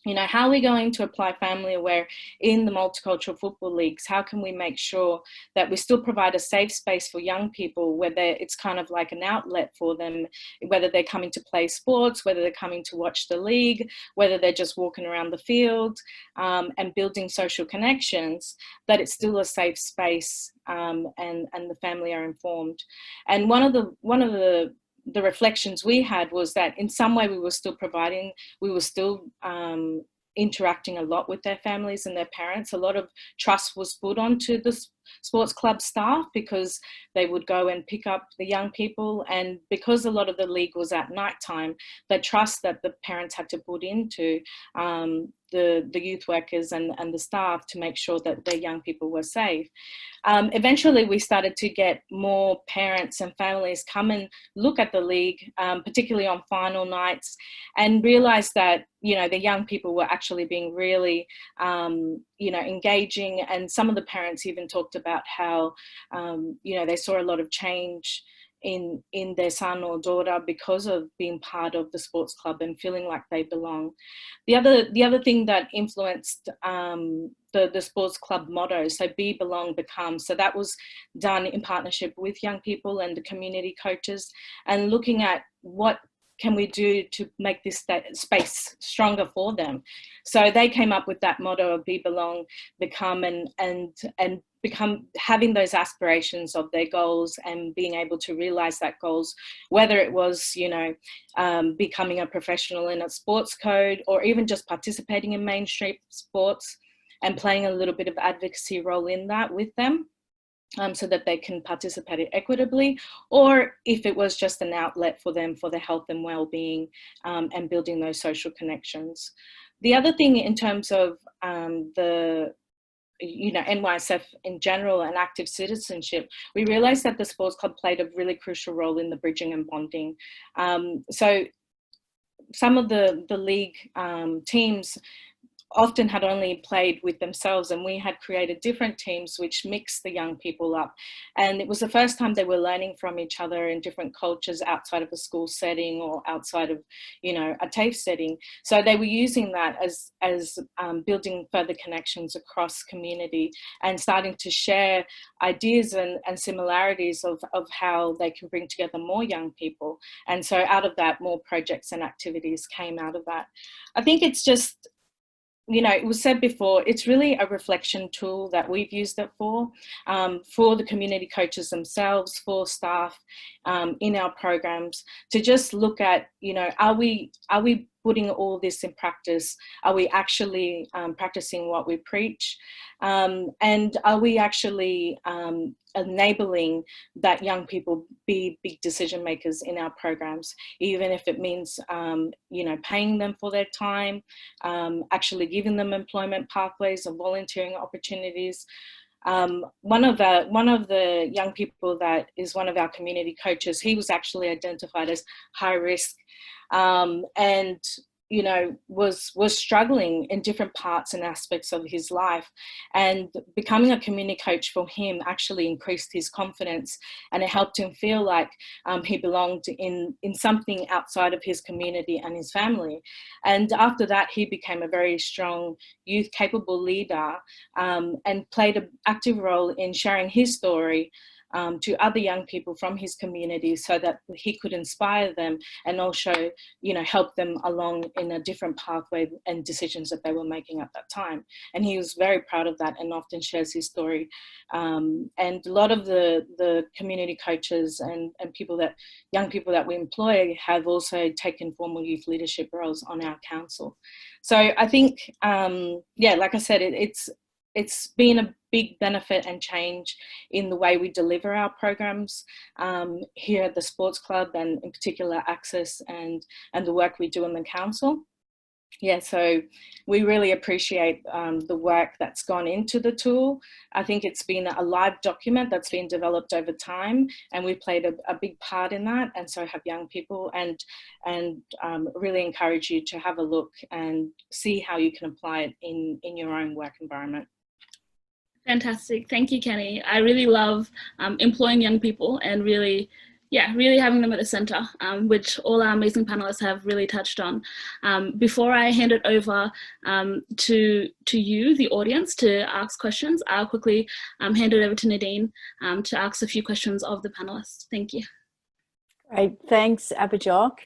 You know, how are we going to apply family aware in the Multicultural Football Leagues? How can we make sure that we still provide a safe space for young people, where it's kind of like an outlet for them, whether they're coming to play sports, whether they're coming to watch the league, whether they're just walking around the field and building social connections, that it's still a safe space and the family are informed. And one of the reflections we had was that in some way we were still interacting a lot with their families and their parents. A lot of trust was put onto the sports club staff because they would go and pick up the young people, and because a lot of the league was at night time, the trust that the parents had to put into the youth workers and the staff to make sure that their young people were safe. Eventually we started to get more parents and families come and look at the league, particularly on final nights, and realize that, you know, the young people were actually being really, you know, engaging. And some of the parents even talked about how, you know, they saw a lot of change in their son or daughter because of being part of the sports club and feeling like they belong. The other thing that influenced the sports club motto, so be, belong, become. So that was done in partnership with young people and the community coaches, and looking at what can we do to make this space stronger for them? So they came up with that motto of be, belong, become, and become, having those aspirations of their goals and being able to realize that goals, whether it was, you know, becoming a professional in a sports code, or even just participating in mainstream sports and playing a little bit of advocacy role in that with them. So that they can participate equitably, or if it was just an outlet for them for their health and well-being, and building those social connections. The other thing in terms of the, you know, NYSF in general and active citizenship, we realized that the sports club played a really crucial role in the bridging and bonding. So some of the league teams often had only played with themselves, and we had created different teams which mixed the young people up. And it was the first time they were learning from each other in different cultures outside of a school setting or outside of, you know, a TAFE setting. So they were using that as building further connections across community and starting to share ideas and similarities of how they can bring together more young people. And so out of that, more projects and activities came out of that. I think it's just, you know, it was said before, it's really a reflection tool that we've used it for the community coaches themselves, for staff in our programs, to just look at, you know, are we putting all this in practice? Are we actually practicing what we preach? And are we actually enabling that young people be big decision makers in our programs, even if it means, you know, paying them for their time, actually giving them employment pathways or volunteering opportunities. One of the young people that is one of our community coaches, he was actually identified as high risk, and, you know, was struggling in different parts and aspects of his life. And becoming a community coach for him actually increased his confidence, and it helped him feel like he belonged in something outside of his community and his family. And after that, he became a very strong youth capable leader, and played an active role in sharing his story to other young people from his community, so that he could inspire them and also, you know, help them along in a different pathway and decisions that they were making at that time. And he was very proud of that and often shares his story. And a lot of the community coaches and young people that we employ have also taken formal youth leadership roles on our council. So I think, yeah, like I said, it's been a big benefit and change in the way we deliver our programs here at the sports club, and in particular Access and the work we do in the council. Yeah, so we really appreciate the work that's gone into the tool. I think it's been a live document that's been developed over time, and we played a big part in that, and so have young people, and really encourage you to have a look and see how you can apply it in your own work environment. Fantastic. Thank you, Kenny. I really love employing young people and really having them at the centre, which all our amazing panellists have really touched on. Before I hand it over to you, the audience, to ask questions, I'll quickly hand it over to Nadine to ask a few questions of the panellists. Thank you. Great, thanks, Apajok.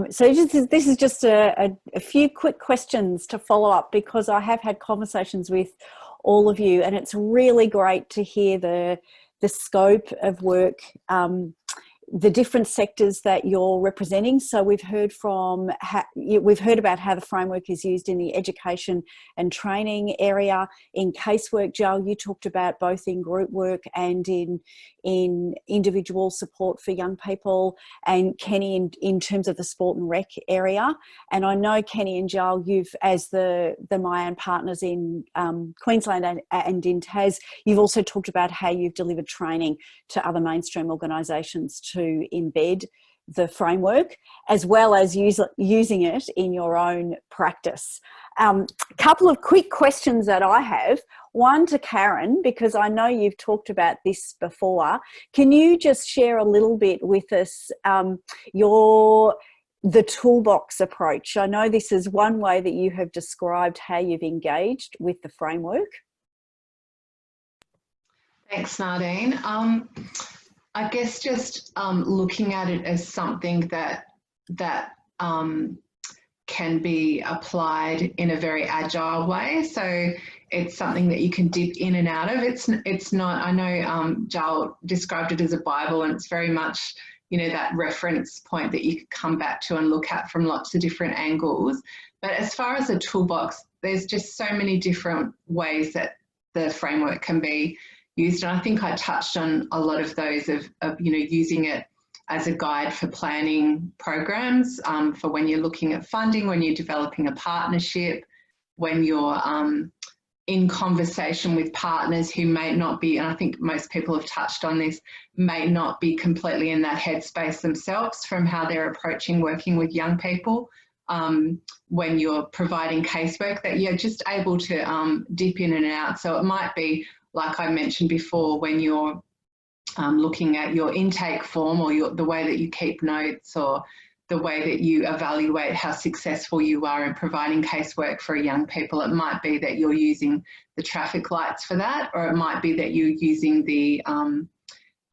So this is just a few quick questions to follow up, because I have had conversations with all of you, and it's really great to hear the scope of work, the different sectors that you're representing. So we've heard about how the framework is used in the education and training area. In casework, Joel, you talked about both in group work and in individual support for young people, and Kenny in terms of the sport and rec area. And I know Kenny and Joel, you've, as the MYAN partners in Queensland and in Tas, you've also talked about how you've delivered training to other mainstream organisations to embed the framework, as well as using it in your own practice. Couple of quick questions that I have. One to Karen, because I know you've talked about this before. Can you just share a little bit with us the toolbox approach? I know this is one way that you have described how you've engaged with the framework. Thanks, Nadine. I guess just looking at it as something that that can be applied in a very agile way. So it's something that you can dip in and out of. It's not, I know Joel described it as a Bible, and it's very much, you know, that reference point that you could come back to and look at from lots of different angles. But as far as a toolbox, there's just so many different ways that the framework can be used. And I think I touched on a lot of those of you know, using it as a guide for planning programs, for when you're looking at funding, when you're developing a partnership, when you're in conversation with partners who may not be, and I think most people have touched on this, may not be completely in that headspace themselves from how they're approaching working with young people. When you're providing casework, that you're just able to dip in and out. So it might be, like I mentioned before, when you're looking at your intake form, or the way that you keep notes, or the way that you evaluate how successful you are in providing casework for young people. It might be that you're using the traffic lights for that, or it might be that you're using the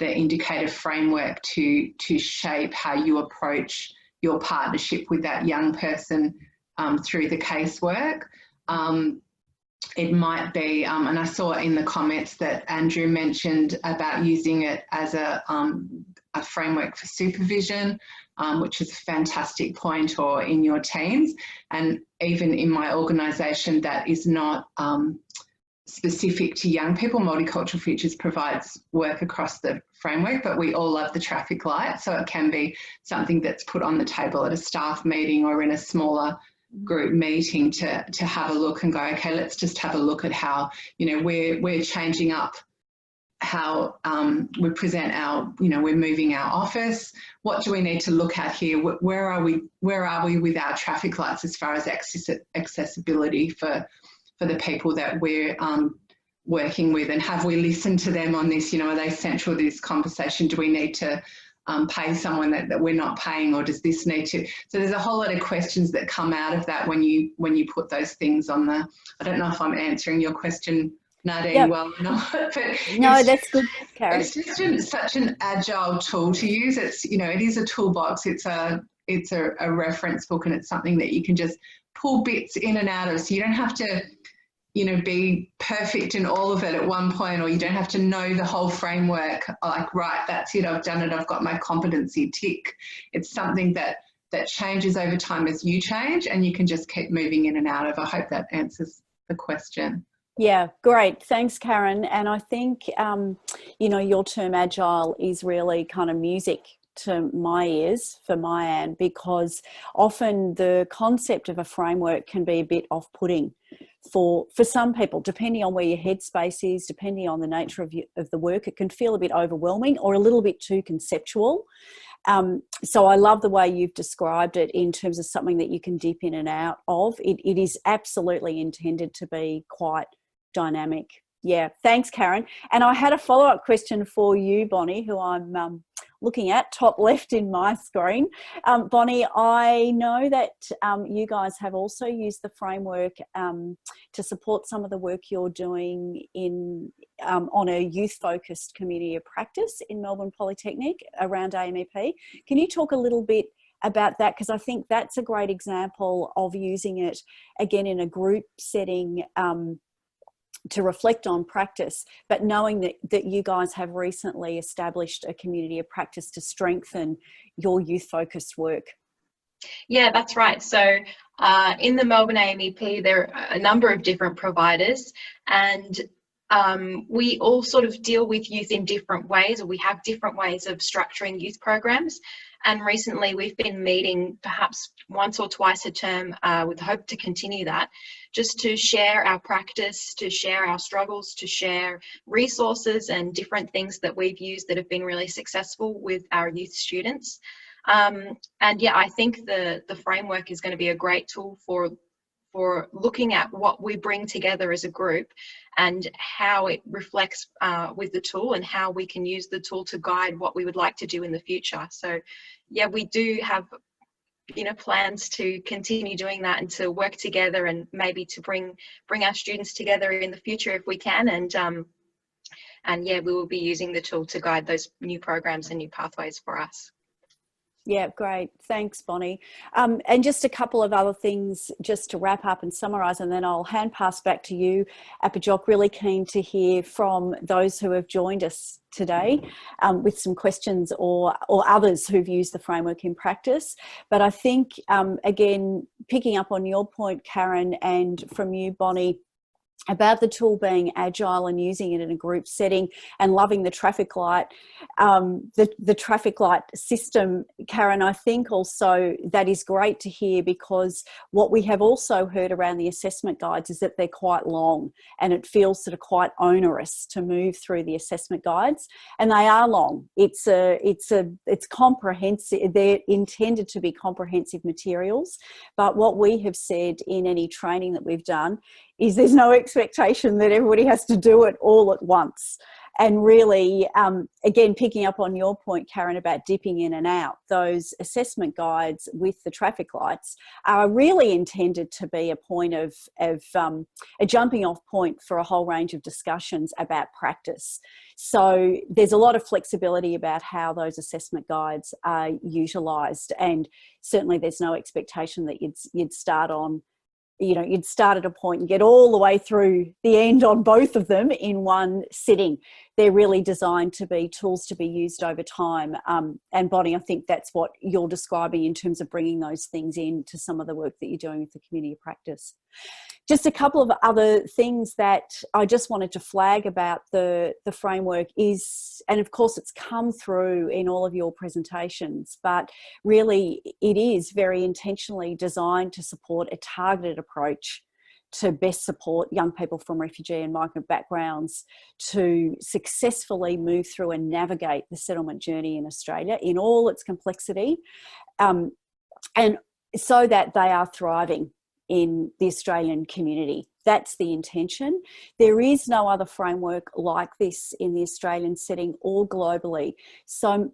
indicator framework to shape how you approach your partnership with that young person through the casework. It might be, and I saw in the comments that Andrew mentioned about using it as a framework for supervision, which is a fantastic point, or in your teams. And even in my organisation, that is not specific to young people. Multicultural Futures provides work across the framework, but we all love the traffic light. So it can be something that's put on the table at a staff meeting or in a smaller group meeting to have a look and go, okay, let's just have a look at how, you know, we're changing up how we present our, you know, we're moving our office. What do we need to look at here? Where are we with our traffic lights as far as accessibility for the people that we're working with? And have we listened to them on this? You know, are they central to this conversation? Do we need to pay someone that we're not paying, or does this need to? So there's a whole lot of questions that come out of that when you put those things on the, I don't know if I'm answering your question, Nadine, well or not, but no, that's good, Karen. It's just such an agile tool to use. It's, you know, it is a toolbox. It's a reference book, and it's something that you can just pull bits in and out of. So you don't have to, you know, be perfect in all of it at one point, or you don't have to know the whole framework. Like, right, that's it, I've done it, I've got my competency tick. It's something that changes over time as you change, and you can just keep moving in and out of. I hope that answers the question. Yeah, great. Thanks, Karen. And I think, you know, your term agile is really kind of music to my ears for MYAN, because often the concept of a framework can be a bit off-putting for some people, depending on where your headspace is, depending on the nature of the work. It can feel a bit overwhelming or a little bit too conceptual. So I love the way you've described it in terms of something that you can dip in and out of. It is absolutely intended to be quite dynamic. Yeah, thanks, Karen. And I had a follow-up question for you, Bonnie, who I'm looking at top left in my screen. Bonnie, I know that you guys have also used the framework to support some of the work you're doing in on a youth-focused community of practice in Melbourne Polytechnic around AMEP. Can you talk a little bit about that? Because I think that's a great example of using it, again, in a group setting to reflect on practice, but knowing that you guys have recently established a community of practice to strengthen your youth-focused work. Yeah, that's right. So in the Melbourne AMEP, there are a number of different providers, and we all sort of deal with youth in different ways, or we have different ways of structuring youth programs. And recently we've been meeting perhaps once or twice a term with hope to continue that, just to share our practice, to share our struggles, to share resources and different things that we've used that have been really successful with our youth students. And yeah, I think the framework is going to be a great tool for looking at what we bring together as a group and how it reflects with the tool, and how we can use the tool to guide what we would like to do in the future. So yeah, we do have, you know, plans to continue doing that and to work together, and maybe to bring our students together in the future if we can. And yeah, we will be using the tool to guide those new programs and new pathways for us. Yeah, great. Thanks, Bonnie. And just a couple of other things just to wrap up and summarise, and then I'll hand pass back to you, Apajok. Really keen to hear from those who have joined us today with some questions or others who've used the framework in practice. But I think, again, picking up on your point, Karen, and from you, Bonnie, about the tool being agile and using it in a group setting and loving the traffic light, the traffic light system, Karen, I think also that is great to hear, because what we have also heard around the assessment guides is that they're quite long and it feels sort of quite onerous to move through the assessment guides, and they are long. It's comprehensive. They're intended to be comprehensive materials, but what we have said in any training that we've done is there's no expectation that everybody has to do it all at once. And really, again, picking up on your point, Karen, about dipping in and out, those assessment guides with the traffic lights are really intended to be a point of a jumping off point for a whole range of discussions about practice. So there's a lot of flexibility about how those assessment guides are utilised, and certainly there's no expectation that you'd start on, you'd start at a point and get all the way through the end on both of them in one sitting. They're really designed to be tools to be used over time. And Bonnie, I think that's what you're describing in terms of bringing those things in to some of the work that you're doing with the community of practice. Just a couple of other things that I just wanted to flag about the framework is, and of course it's come through in all of your presentations, but really it is very intentionally designed to support a targeted approach to best support young people from refugee and migrant backgrounds to successfully move through and navigate the settlement journey in Australia in all its complexity, and so that they are thriving in the Australian community. That's the intention. There is no other framework like this in the Australian setting or globally. So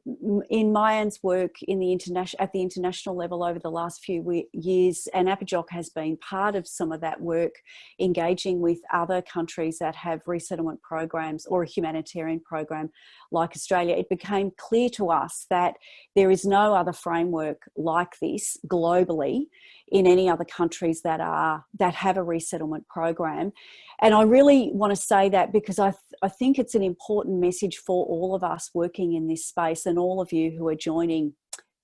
in MYAN's work at the international level over the last few years, and Apajok has been part of some of that work, engaging with other countries that have resettlement programs or a humanitarian program like Australia, it became clear to us that there is no other framework like this globally in any other countries that have a resettlement program. And I really want to say that because I think it's an important message for all of us working in this space, and all of you who are joining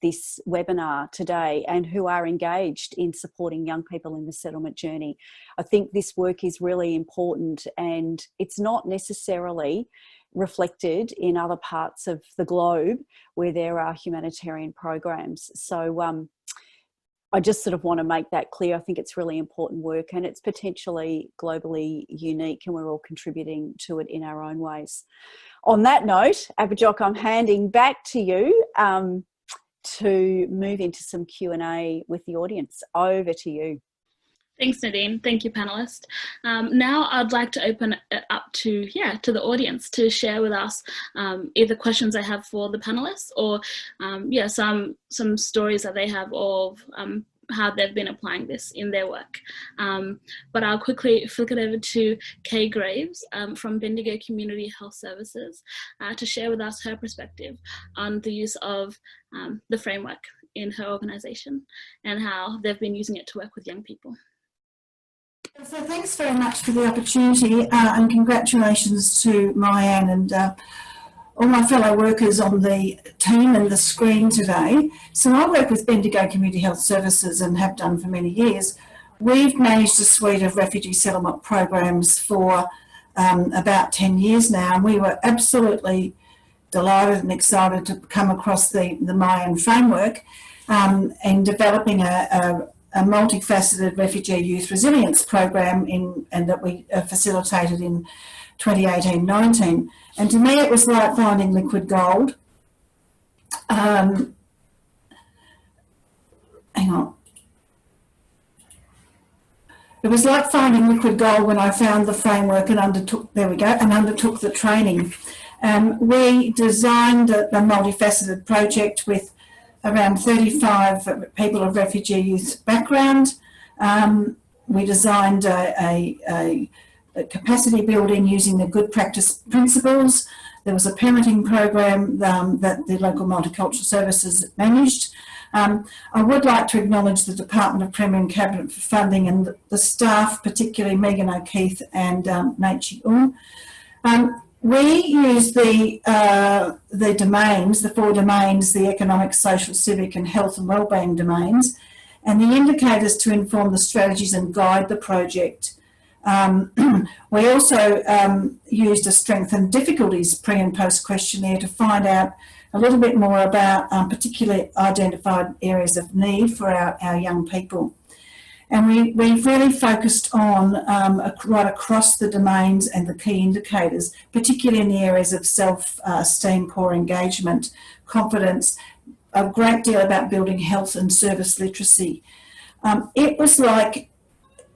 this webinar today and who are engaged in supporting young people in the settlement journey. I think this work is really important, and it's not necessarily reflected in other parts of the globe where there are humanitarian programs. So I just sort of want to make that clear. I think it's really important work, and it's potentially globally unique, and we're all contributing to it in our own ways. On that note, Apajok, I'm handing back to you to move into some Q&A with the audience. Over to you. Thanks, Nadine. Thank you, panelists. Now I'd like to open it up to the audience to share with us either questions they have for the panelists or some stories that they have of how they've been applying this in their work. But I'll quickly flick it over to Kay Graves from Bendigo Community Health Services to share with us her perspective on the use of the framework in her organisation and how they've been using it to work with young people. So thanks very much for the opportunity and congratulations to MYAN and all my fellow workers on the team and the screen today. So I work with Bendigo Community Health Services and have done for many years. We've managed a suite of refugee settlement programs for about 10 years now, and we were absolutely delighted and excited to come across the MYAN framework and developing a multifaceted refugee youth resilience program and that we facilitated in 2018-19. And to me, it was like finding liquid gold. Hang on. It was like finding liquid gold when I found the framework and undertook the training. We designed a multifaceted project with around 35 people of refugee youth background. We designed a capacity building using the good practice principles, There was a parenting program that the local multicultural services managed. I would like to acknowledge the Department of Premier and Cabinet for funding and the staff, particularly Megan O'Keefe and Nachi Ung. We use the domains, the 4 domains, the economic, social, civic and health and wellbeing domains, and the indicators to inform the strategies and guide the project. We also used a strength and difficulties pre and post questionnaire to find out a little bit more about particularly identified areas of need for our young people. And we really focused on right across the domains and the key indicators, particularly in the areas of self-esteem, poor engagement, confidence, a great deal about building health and service literacy. It was like,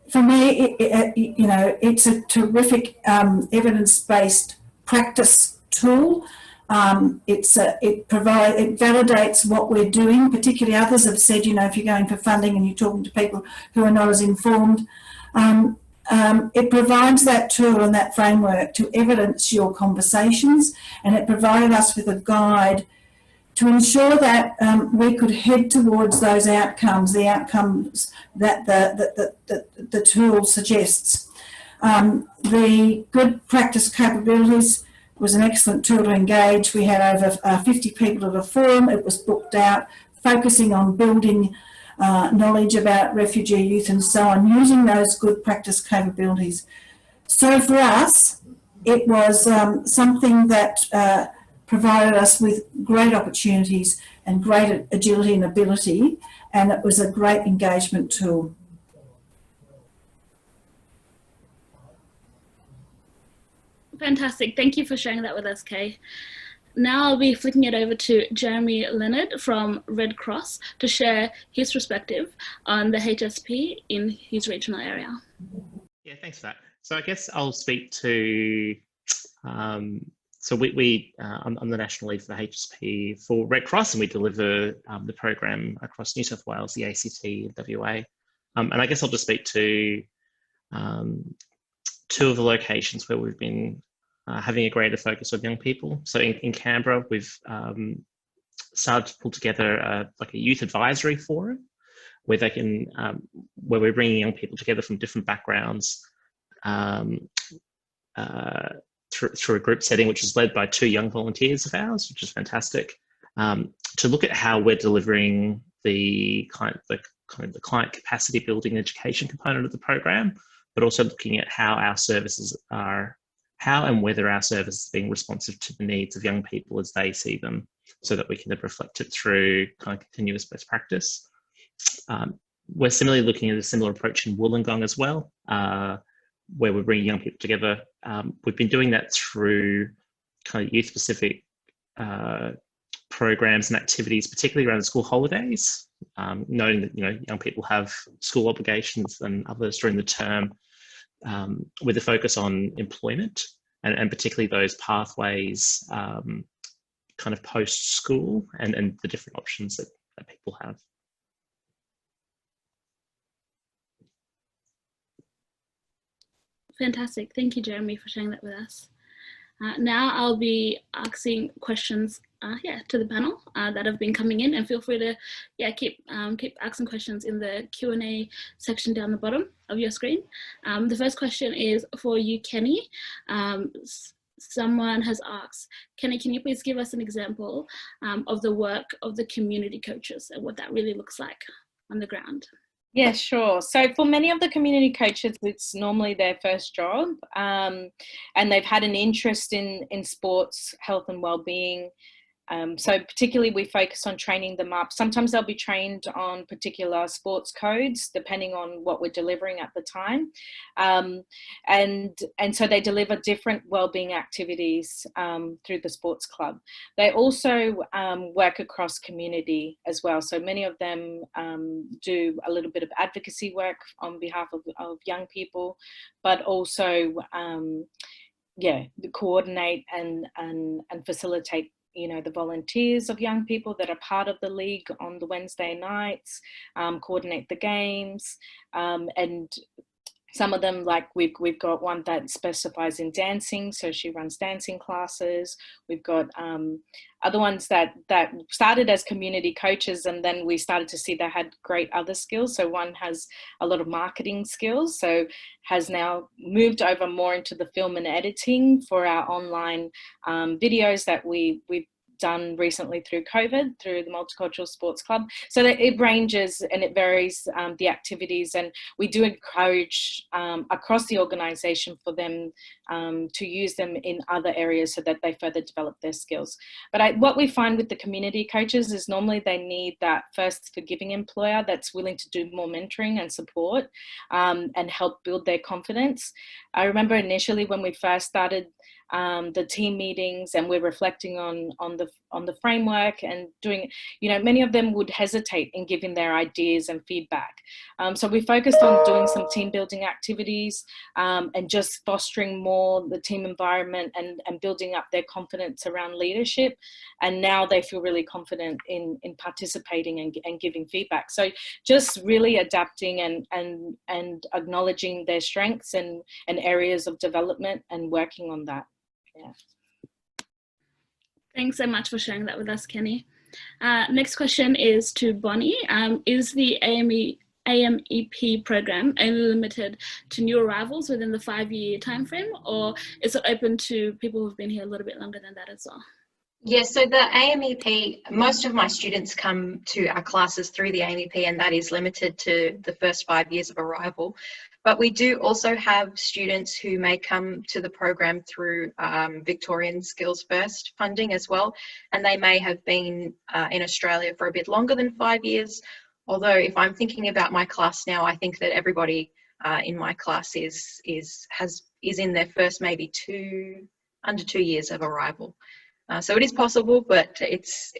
for me, it's a terrific evidence-based practice tool. It validates what we're doing. Particularly, others have said, if you're going for funding and you're talking to people who are not as informed, it provides that tool and that framework to evidence your conversations, and it provided us with a guide to ensure that we could head towards those outcomes, the outcomes that the tool suggests. The good practice capabilities was an excellent tool to engage. We had over 50 people at a forum. It was booked out, focusing on building knowledge about refugee youth and so on, using those good practice capabilities. So for us, it was something that provided us with great opportunities and great agility and ability, and it was a great engagement tool. Fantastic. Thank you for sharing that with us, Kay. Now I'll be flicking it over to Jeremy Leonard from Red Cross to share his perspective on the HSP in his regional area. Yeah, thanks for that. So I guess I'll speak to, so we I'm the national lead for the HSP for Red Cross, and we deliver the program across New South Wales, the ACT, and WA. And I guess I'll just speak to 2 of the locations where we've been having a greater focus on young people. So in Canberra, we've started to pull together like a youth advisory forum where they can, where we're bringing young people together from different backgrounds through a group setting, which is led by 2 young volunteers of ours, which is fantastic, to look at how we're delivering the client capacity building education component of the program, but also looking at how our services are, how and whether our service is being responsive to the needs of young people as they see them, so that we can then reflect it through kind of continuous best practice. We're similarly looking at a similar approach in Wollongong as well, where we're bringing young people together. We've been doing that through kind of youth-specific programs and activities, particularly around the school holidays, noting that young people have school obligations and others during the term, with a focus on employment and particularly those pathways kind of post-school and the different options that people have. Fantastic. Thank you, Jeremy, for sharing that with us. Now I'll be asking questions to the panel that have been coming in, and feel free to keep asking questions in the Q&A section down the bottom of your screen. The first question is for you, Kenny. Someone has asked, Kenny, can you please give us an example of the work of the community coaches and what that really looks like on the ground? Yeah, sure. So for many of the community coaches, it's normally their first job, and they've had an interest in sports, health and wellbeing. So particularly we focus on training them up. Sometimes they'll be trained on particular sports codes, depending on what we're delivering at the time. And so they deliver different wellbeing activities through the sports club. They also work across community as well. So many of them do a little bit of advocacy work on behalf of young people, but also coordinate and facilitate the volunteers of young people that are part of the league on the Wednesday nights, coordinate the games, and Some of them, like we've got one that specifies in dancing, so she runs dancing classes. We've got other ones that started as community coaches, and then we started to see they had great other skills. So one has a lot of marketing skills, so has now moved over more into the film and editing for our online videos that we've done recently through COVID, through the Multicultural Sports Club. So that it ranges and it varies the activities, and we do encourage across the organisation for them to use them in other areas so that they further develop their skills. But what we find with the community coaches is normally they need that first forgiving employer that's willing to do more mentoring and support and help build their confidence. I remember initially when we first started the team meetings and we're reflecting on the framework and doing, many of them would hesitate in giving their ideas and feedback. So we focused on doing some team building activities and just fostering more the team environment and building up their confidence around leadership. And now they feel really confident in participating and giving feedback. So just really adapting and acknowledging their strengths and areas of development and working on that. Yeah. Thanks so much for sharing that with us, Kenny. Next question is to Bonnie. Is the AMEP program only limited to new arrivals within the 5-year timeframe, or is it open to people who've been here a little bit longer than that as well? Yes, so the AMEP, most of my students come to our classes through the AMEP, and that is limited to the first 5 years of arrival. But we do also have students who may come to the program through Victorian Skills First funding as well, and they may have been in Australia for a bit longer than 5 years. Although if I'm thinking about my class now, I think that everybody in my class is in their first maybe under 2 years of arrival. So it is possible, but it's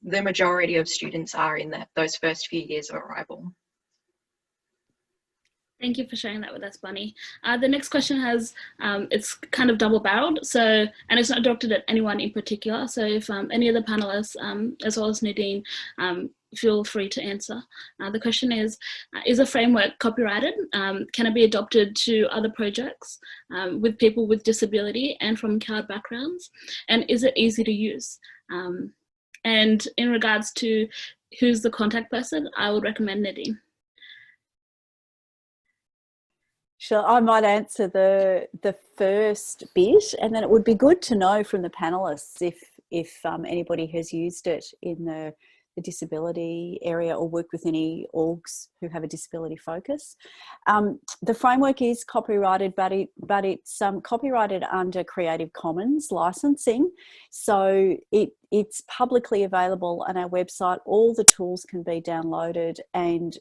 the majority of students are in those first few years of arrival. Thank you for sharing that with us, Bonnie. The next question it's kind of double-barreled, and it's not directed at anyone in particular. So if any of the panelists, as well as Nadine, feel free to answer. The question is a framework copyrighted? Can it be adopted to other projects with people with disability and from CARD backgrounds? And is it easy to use? And in regards to who's the contact person, I would recommend Nadine. Sure, I might answer the first bit, and then it would be good to know from the panelists if anybody has used it in the disability area or worked with any orgs who have a disability focus. The framework is copyrighted, but it's copyrighted under Creative Commons licensing. So it's publicly available on our website. All the tools can be downloaded, and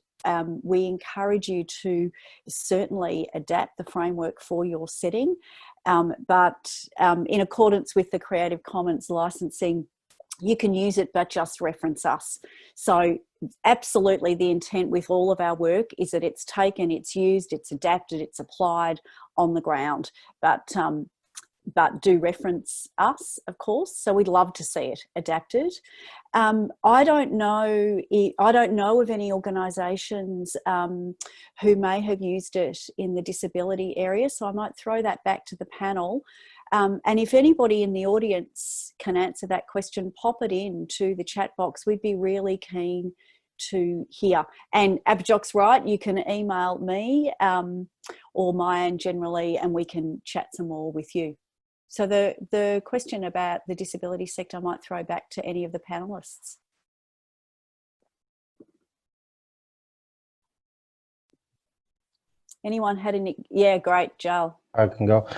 we encourage you to certainly adapt the framework for your setting. But in accordance with the Creative Commons licensing, you can use it, but just reference us. So absolutely the intent with all of our work is that it's taken, it's used, it's adapted, it's applied on the ground, but do reference us, of course. So we'd love to see it adapted. I don't know of any organisations who may have used it in the disability area, so I might throw that back to the panel. And if anybody in the audience can answer that question, pop it into the chat box. We'd be really keen to hear. And Apajok's right, you can email me or MYAN generally, and we can chat some more with you. So the question about the disability sector I might throw back to any of the panelists. Anyone had any? Yeah, great, Joel. I can go.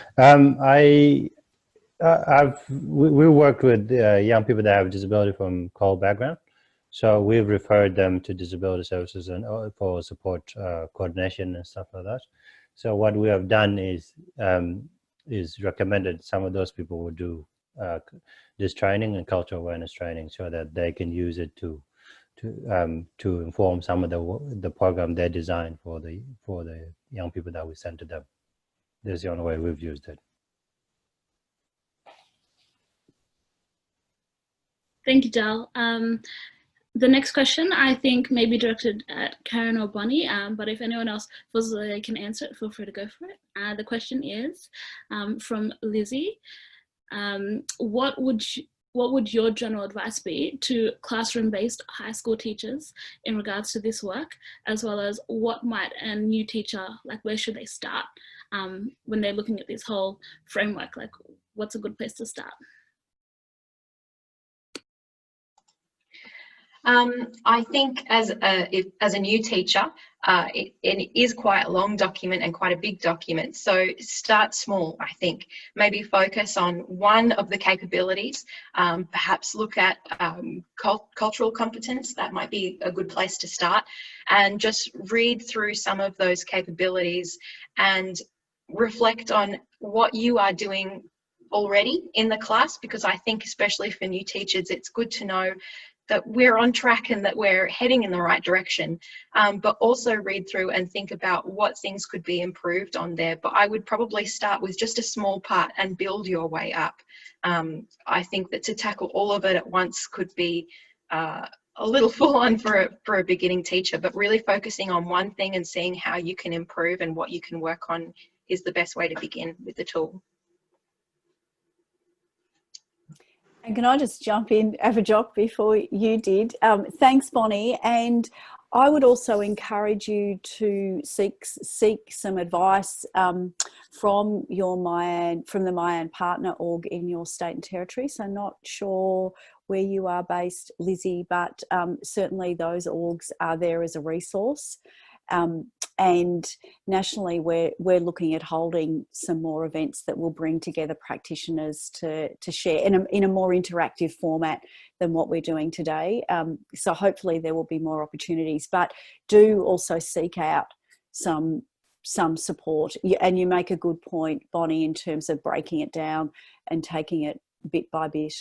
We worked with young people that have disability from COL background, so we've referred them to disability services and for support coordination and stuff like that. So what we have done is recommended some of those people would do this training and cultural awareness training, so that they can use it to inform some of the program they designed for the young people that we send to them. That's the only way we've used it. Thank you, Dal. The next question I think may be directed at Karen or Bonnie, but if anyone else feels they can answer it, feel free to go for it. The question is from Lizzie. What would your general advice be to classroom-based high school teachers in regards to this work, as well as what might a new teacher, like where should they start when they're looking at this whole framework? Like what's a good place to start? I think as a new teacher, it is quite a long document and quite a big document. So start small, I think. Maybe focus on one of the capabilities. Perhaps look at cultural competence. That might be a good place to start. And just read through some of those capabilities and reflect on what you are doing already in the class, because I think especially for new teachers, it's good to know that we're on track and that we're heading in the right direction, but also read through and think about what things could be improved on there. But I would probably start with just a small part and build your way up. I think that to tackle all of it at once could be a little full on for a beginning teacher, but really focusing on one thing and seeing how you can improve and what you can work on is the best way to begin with the tool. And can I just jump in, Apajok, before you did? Thanks, Bonnie. And I would also encourage you to seek some advice from the MYAN partner org in your state and territory. So not sure where you are based, Lizzie, but certainly those orgs are there as a resource. And nationally, we're looking at holding some more events that will bring together practitioners to share in a more interactive format than what we're doing today. So hopefully there will be more opportunities, but do also seek out some support. And you make a good point, Bonnie, in terms of breaking it down and taking it bit by bit.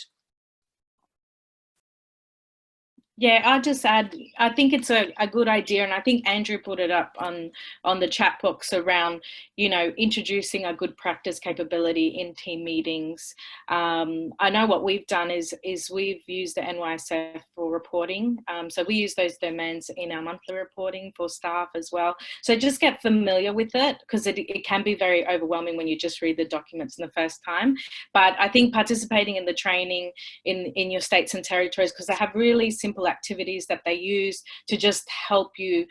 Yeah, I'll just add, I think it's a good idea, and I think Andrew put it up on the chat box around, introducing a good practice capability in team meetings. I know what we've done is we've used the NYSF for reporting. So we use those domains in our monthly reporting for staff as well. So just get familiar with it, because it can be very overwhelming when you just read the documents in the first time. But I think participating in the training in your states and territories, because they have really simple activities that they use to just help you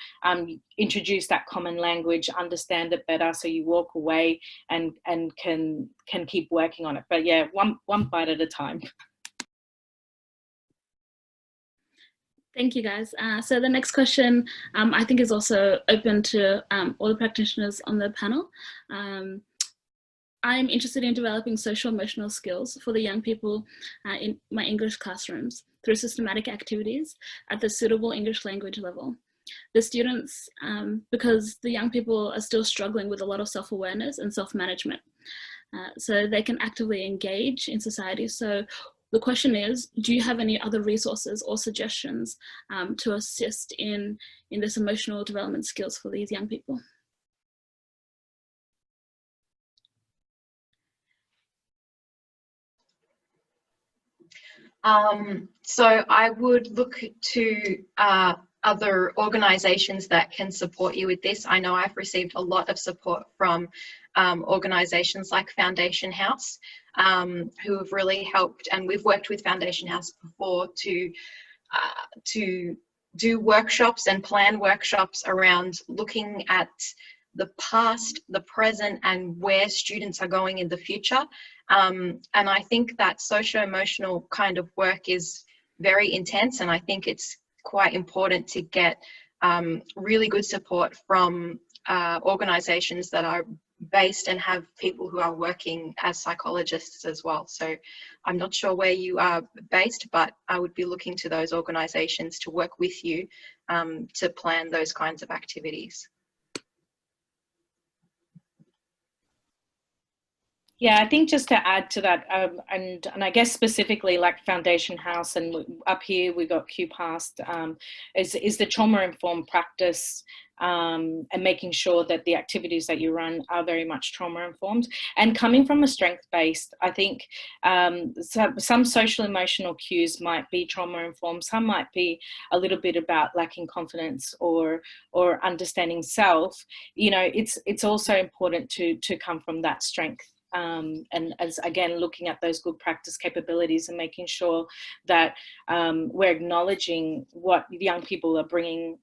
introduce that common language, understand it better, so you walk away and can keep working on it. But yeah, one bite at a time. Thank you, guys. So the next question I think is also open to all the practitioners on the panel. I'm interested in developing social emotional skills for the young people in my English classrooms through systematic activities at the suitable English language level. The students, because the young people are still struggling with a lot of self-awareness and self-management, so they can actively engage in society. So the question is, do you have any other resources or suggestions to assist in this emotional development skills for these young people? So I would look to other organisations that can support you with this. I know I've received a lot of support from organisations like Foundation House, who have really helped, and we've worked with Foundation House before to do workshops and plan workshops around looking at the past, the present, and where students are going in the future. And I think that socio-emotional kind of work is very intense, and I think it's quite important to get really good support from organisations that are based and have people who are working as psychologists as well. So I'm not sure where you are based, but I would be looking to those organisations to work with you to plan those kinds of activities. Yeah, I think just to add to that, and I guess specifically like Foundation House, and up here we got QPAST, is the trauma-informed practice, and making sure that the activities that you run are very much trauma-informed. And coming from a strength-based, I think some social emotional cues might be trauma-informed, some might be a little bit about lacking confidence or understanding self. You know, it's also important to come from that strength. And as again, looking at those good practice capabilities and making sure that we're acknowledging what young people are bringing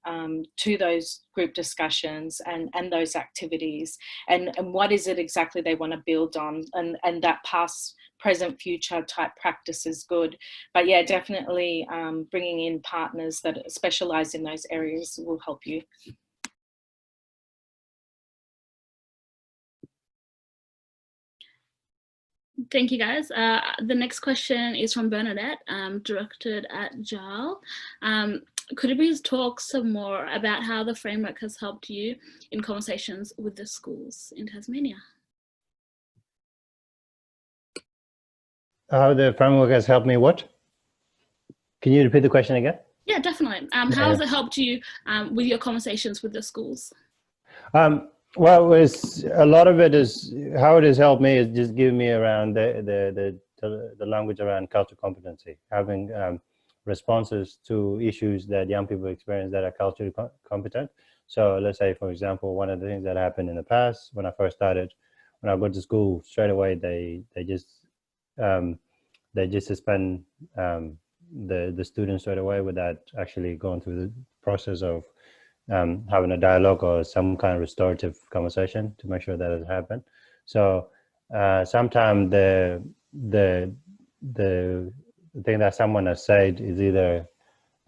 to those group discussions and those activities, and what is it exactly they want to build on, and that past, present, future type practice is good. But yeah, definitely bringing in partners that specialize in those areas will help you. Thank you, guys. The next question is from Bernadette, directed at Jal. Could you please talk some more about how the framework has helped you in conversations with the schools in Tasmania? How the framework has helped me what? Can you repeat the question again? Yeah, definitely. How has it helped you with your conversations with the schools? Well, a lot of it is how it has helped me is just giving me around the language around cultural competency, having responses to issues that young people experience that are culturally competent. So let's say, for example, one of the things that happened in the past when I first started, when I got to school, straight away they just suspend the students straight away without actually going through the process of having a dialogue or some kind of restorative conversation to make sure that it happened. So sometimes the thing that someone has said is either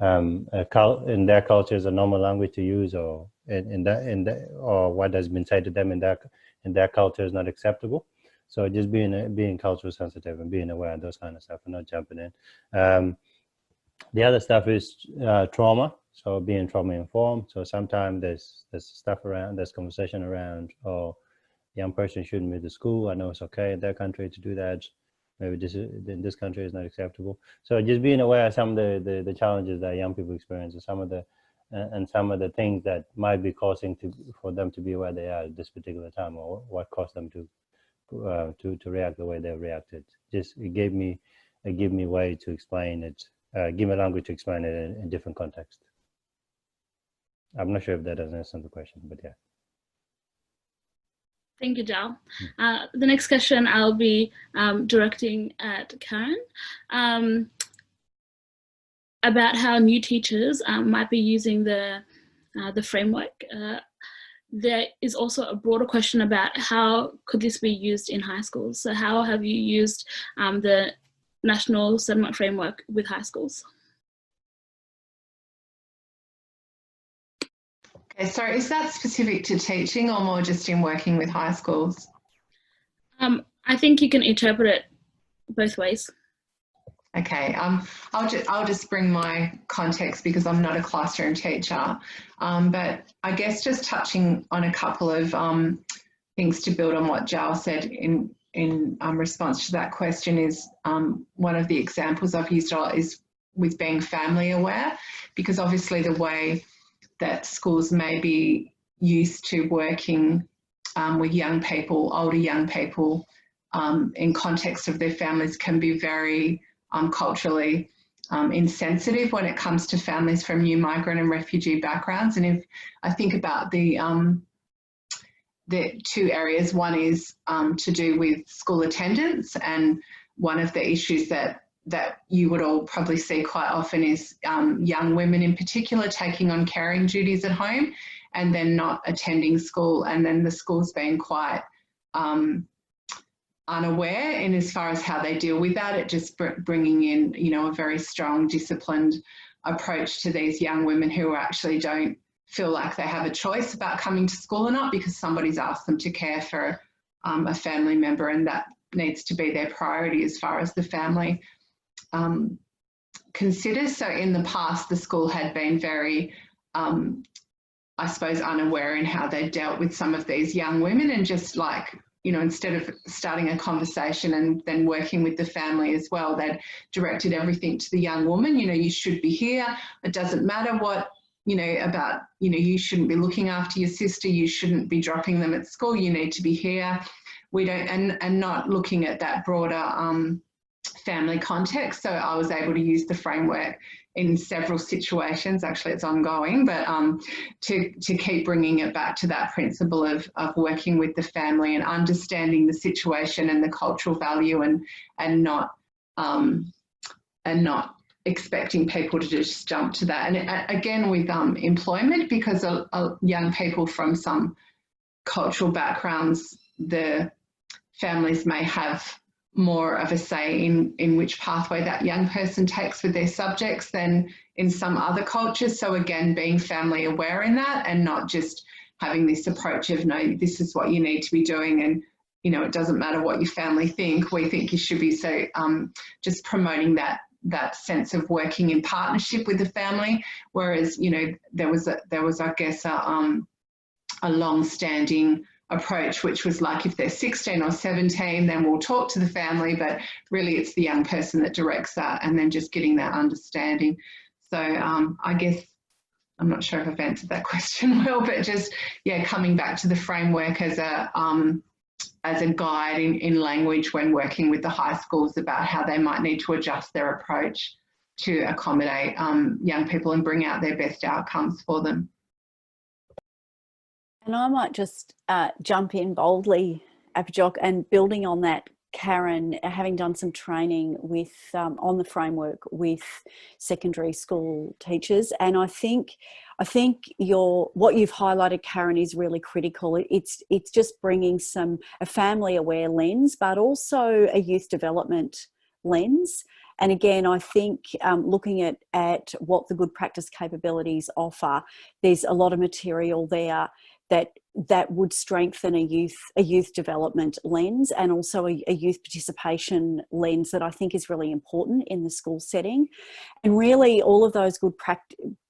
in their culture is a normal language to use, or or what has been said to them in their culture is not acceptable. So just being cultural sensitive and being aware of those kind of stuff and not jumping in. The other stuff is trauma. So being trauma informed. So sometimes there's stuff around, there's conversation around, oh, young person shouldn't be to school. I know it's okay in their country to do that. Maybe in this country is not acceptable. So just being aware of some of the challenges that young people experience, and some of the things that might be causing for them to be where they are at this particular time, or what caused them to react the way they reacted. Just it gave me a way to explain it, give me language to explain it in different context. I'm not sure if that doesn't answer the question, but yeah. Thank you, Jal. The next question I'll be directing at Karen, about how new teachers might be using the framework. There is also a broader question about how could this be used in high schools? So how have you used the National Settlement Framework with high schools? Okay, so is that specific to teaching or more just in working with high schools? I think you can interpret it both ways. Okay, I'll just bring my context because I'm not a classroom teacher, but I guess just touching on a couple of things to build on what Jal said in response to that question is one of the examples I've used a lot is with being family aware, because obviously the way that schools may be used to working with young people, older young people, in context of their families can be very culturally insensitive when it comes to families from new migrant and refugee backgrounds. And if I think about the two areas, one is to do with school attendance, and one of the issues that you would all probably see quite often is young women in particular taking on caring duties at home and then not attending school, and then the schools being quite unaware in as far as how they deal with that. It just bringing in, you know, a very strong disciplined approach to these young women who actually don't feel like they have a choice about coming to school or not because somebody's asked them to care for a family member, and that needs to be their priority as far as the family considers. So in the past, the school had been very, I suppose, unaware in how they dealt with some of these young women, and just like, you know, instead of starting a conversation and then working with the family as well, they'd directed everything to the young woman. You know, you should be here. It doesn't matter what, you know, about, you know, you shouldn't be looking after your sister. You shouldn't be dropping them at school. You need to be here. We don't, and not looking at that broader family context. So I was able to use the framework in several situations. Actually, it's ongoing, but to keep bringing it back to that principle of working with the family and understanding the situation and the cultural value, and not expecting people to just jump to that. And again, with employment, because young people from some cultural backgrounds, the families may have more of a say in which pathway that young person takes with their subjects than in some other cultures. So again, being family aware in that, and not just having this approach of, no, this is what you need to be doing, and, you know, it doesn't matter what your family think, we think you should be. So just promoting that sense of working in partnership with the family. Whereas, you know, there was I guess a long-standing approach, which was like, if they're 16 or 17, then we'll talk to the family, but really it's the young person that directs that, and then just getting that understanding. So I guess, I'm not sure if I've answered that question well, but just, yeah, coming back to the framework as a guide in language when working with the high schools about how they might need to adjust their approach to accommodate young people and bring out their best outcomes for them. And I might just jump in boldly, Apajok, and building on that, Karen, having done some training with on the framework with secondary school teachers, and I think what you've highlighted, Karen, is really critical. It's just bringing a family aware lens, but also a youth development lens. And again, I think looking at what the good practice capabilities offer, there's a lot of material there that would strengthen a youth development lens, and also a youth participation lens that I think is really important in the school setting. And really, all of those good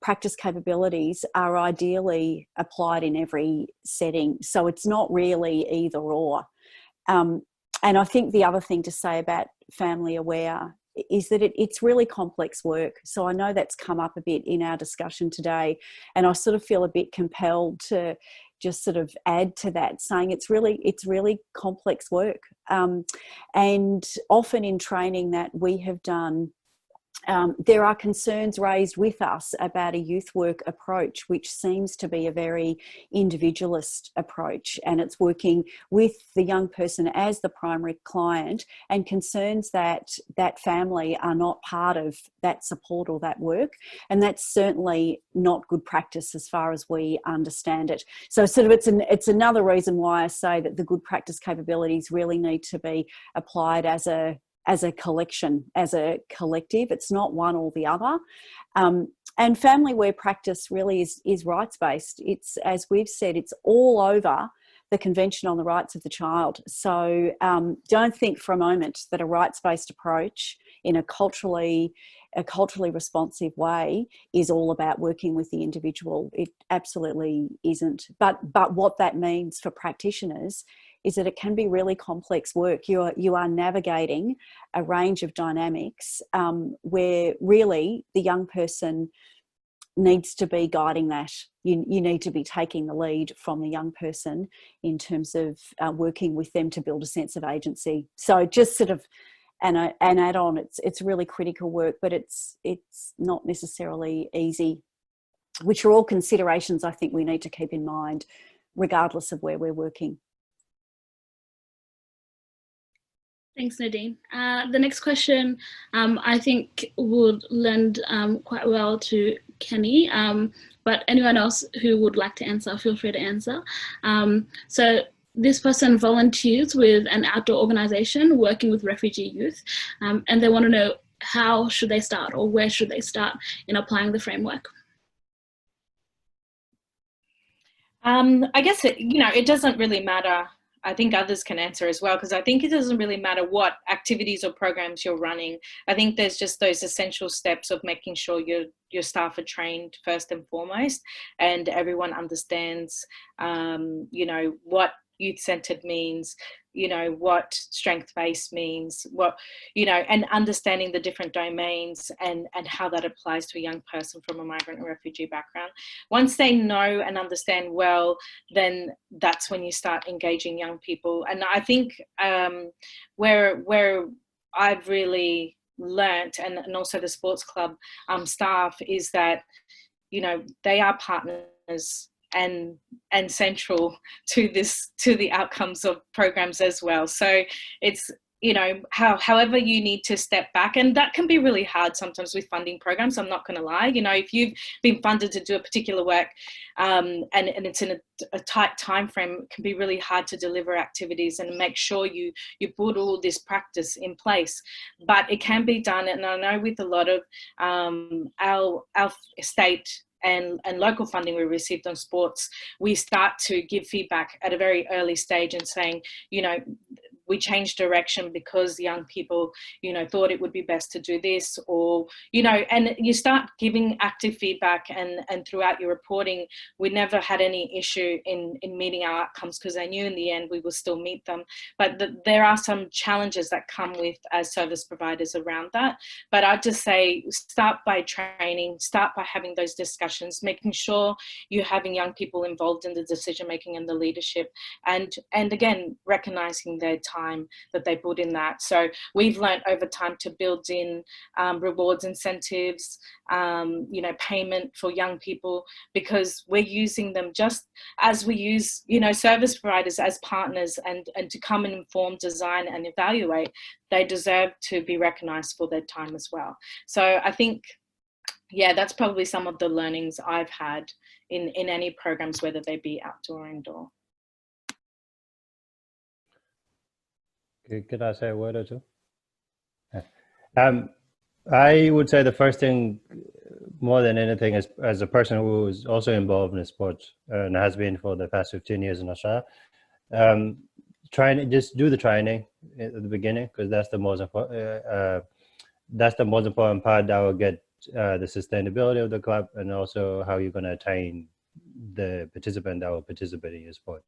practice capabilities are ideally applied in every setting. So it's not really either or. And I think the other thing to say about family aware is that it's really complex work. So I know that's come up a bit in our discussion today, and I sort of feel a bit compelled to just sort of add to that, saying it's really complex work. And often in training that we have done, there are concerns raised with us about a youth work approach, which seems to be a very individualist approach, and it's working with the young person as the primary client, and concerns that that family are not part of that support or that work. And that's certainly not good practice as far as we understand it. So sort of it's another reason why I say that the good practice capabilities really need to be applied as a collection, as a collective. It's not one or the other. And family aware practice really is rights-based. It's, as we've said, it's all over the Convention on the Rights of the Child. So don't think for a moment that a rights-based approach in a culturally responsive way is all about working with the individual. It absolutely isn't. But what that means for practitioners is that it can be really complex work. You are navigating a range of dynamics where really the young person needs to be guiding that. You need to be taking the lead from the young person in terms of working with them to build a sense of agency. So just sort of an add-on, it's really critical work, but it's not necessarily easy, which are all considerations I think we need to keep in mind regardless of where we're working. Thanks, Nadine. The next question I think would lend quite well to Kenny, but anyone else who would like to answer, feel free to answer. So this person volunteers with an outdoor organisation working with refugee youth, and they want to know how should they start, or where should they start in applying the framework? I guess it doesn't really matter. I think others can answer as well, because I think it doesn't really matter what activities or programs you're running. I think there's just those essential steps of making sure your staff are trained first and foremost, and everyone understands, what youth-centered means, you know, what strength-based means, what, you know, and understanding the different domains and how that applies to a young person from a migrant or refugee background. Once they know and understand well, then that's when you start engaging young people. And I think where I've really learnt, and also the sports club staff, is that, you know, they are partners and central to the outcomes of programs as well. So it's, you know, however you need to step back, and that can be really hard sometimes with funding programs, I'm not going to lie. You know, if you've been funded to do a particular work and it's in a tight time frame, it can be really hard to deliver activities and make sure you put all this practice in place. But it can be done, and I know with a lot of our state and local funding we received on sports, we start to give feedback at a very early stage and saying, you know, we changed direction because young people, you know, thought it would be best to do this, or, you know, and you start giving active feedback, and throughout your reporting, we never had any issue in meeting our outcomes, because I knew in the end we will still meet them. But there are some challenges that come with as service providers around that. But I'd just say start by training, start by having those discussions, making sure you're having young people involved in the decision making and the leadership, and again, recognizing their time that they put in that. So we've learned over time to build in rewards, incentives, you know, payment for young people, because we're using them just as we use, you know, service providers as partners, and to come and inform, design and evaluate. They deserve to be recognized for their time as well. So I think, yeah, that's probably some of the learnings I've had in any programs, whether they be outdoor or indoor. Could I say a word or two? I would say the first thing, more than anything, is as a person who is also involved in sports and has been for the past 15 years in Australia, just do the training at the beginning, because that's the most important. That's the most important part that will get the sustainability of the club, and also how you're going to attain the participant that will participate in your sport.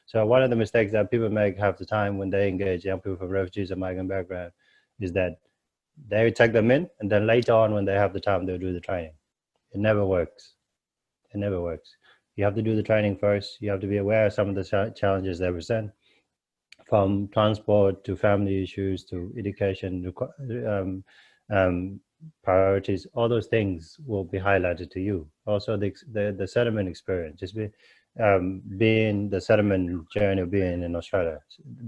So one of the mistakes that people make half the time when they engage young people from refugees and migrant background is that they take them in, and then later on when they have the time, they'll do the training. It never works. It never works. You have to do the training first. You have to be aware of some of the challenges they present, from transport to family issues to education, priorities. All those things will be highlighted to you. Also the settlement experience, just being the settlement journey of being in Australia,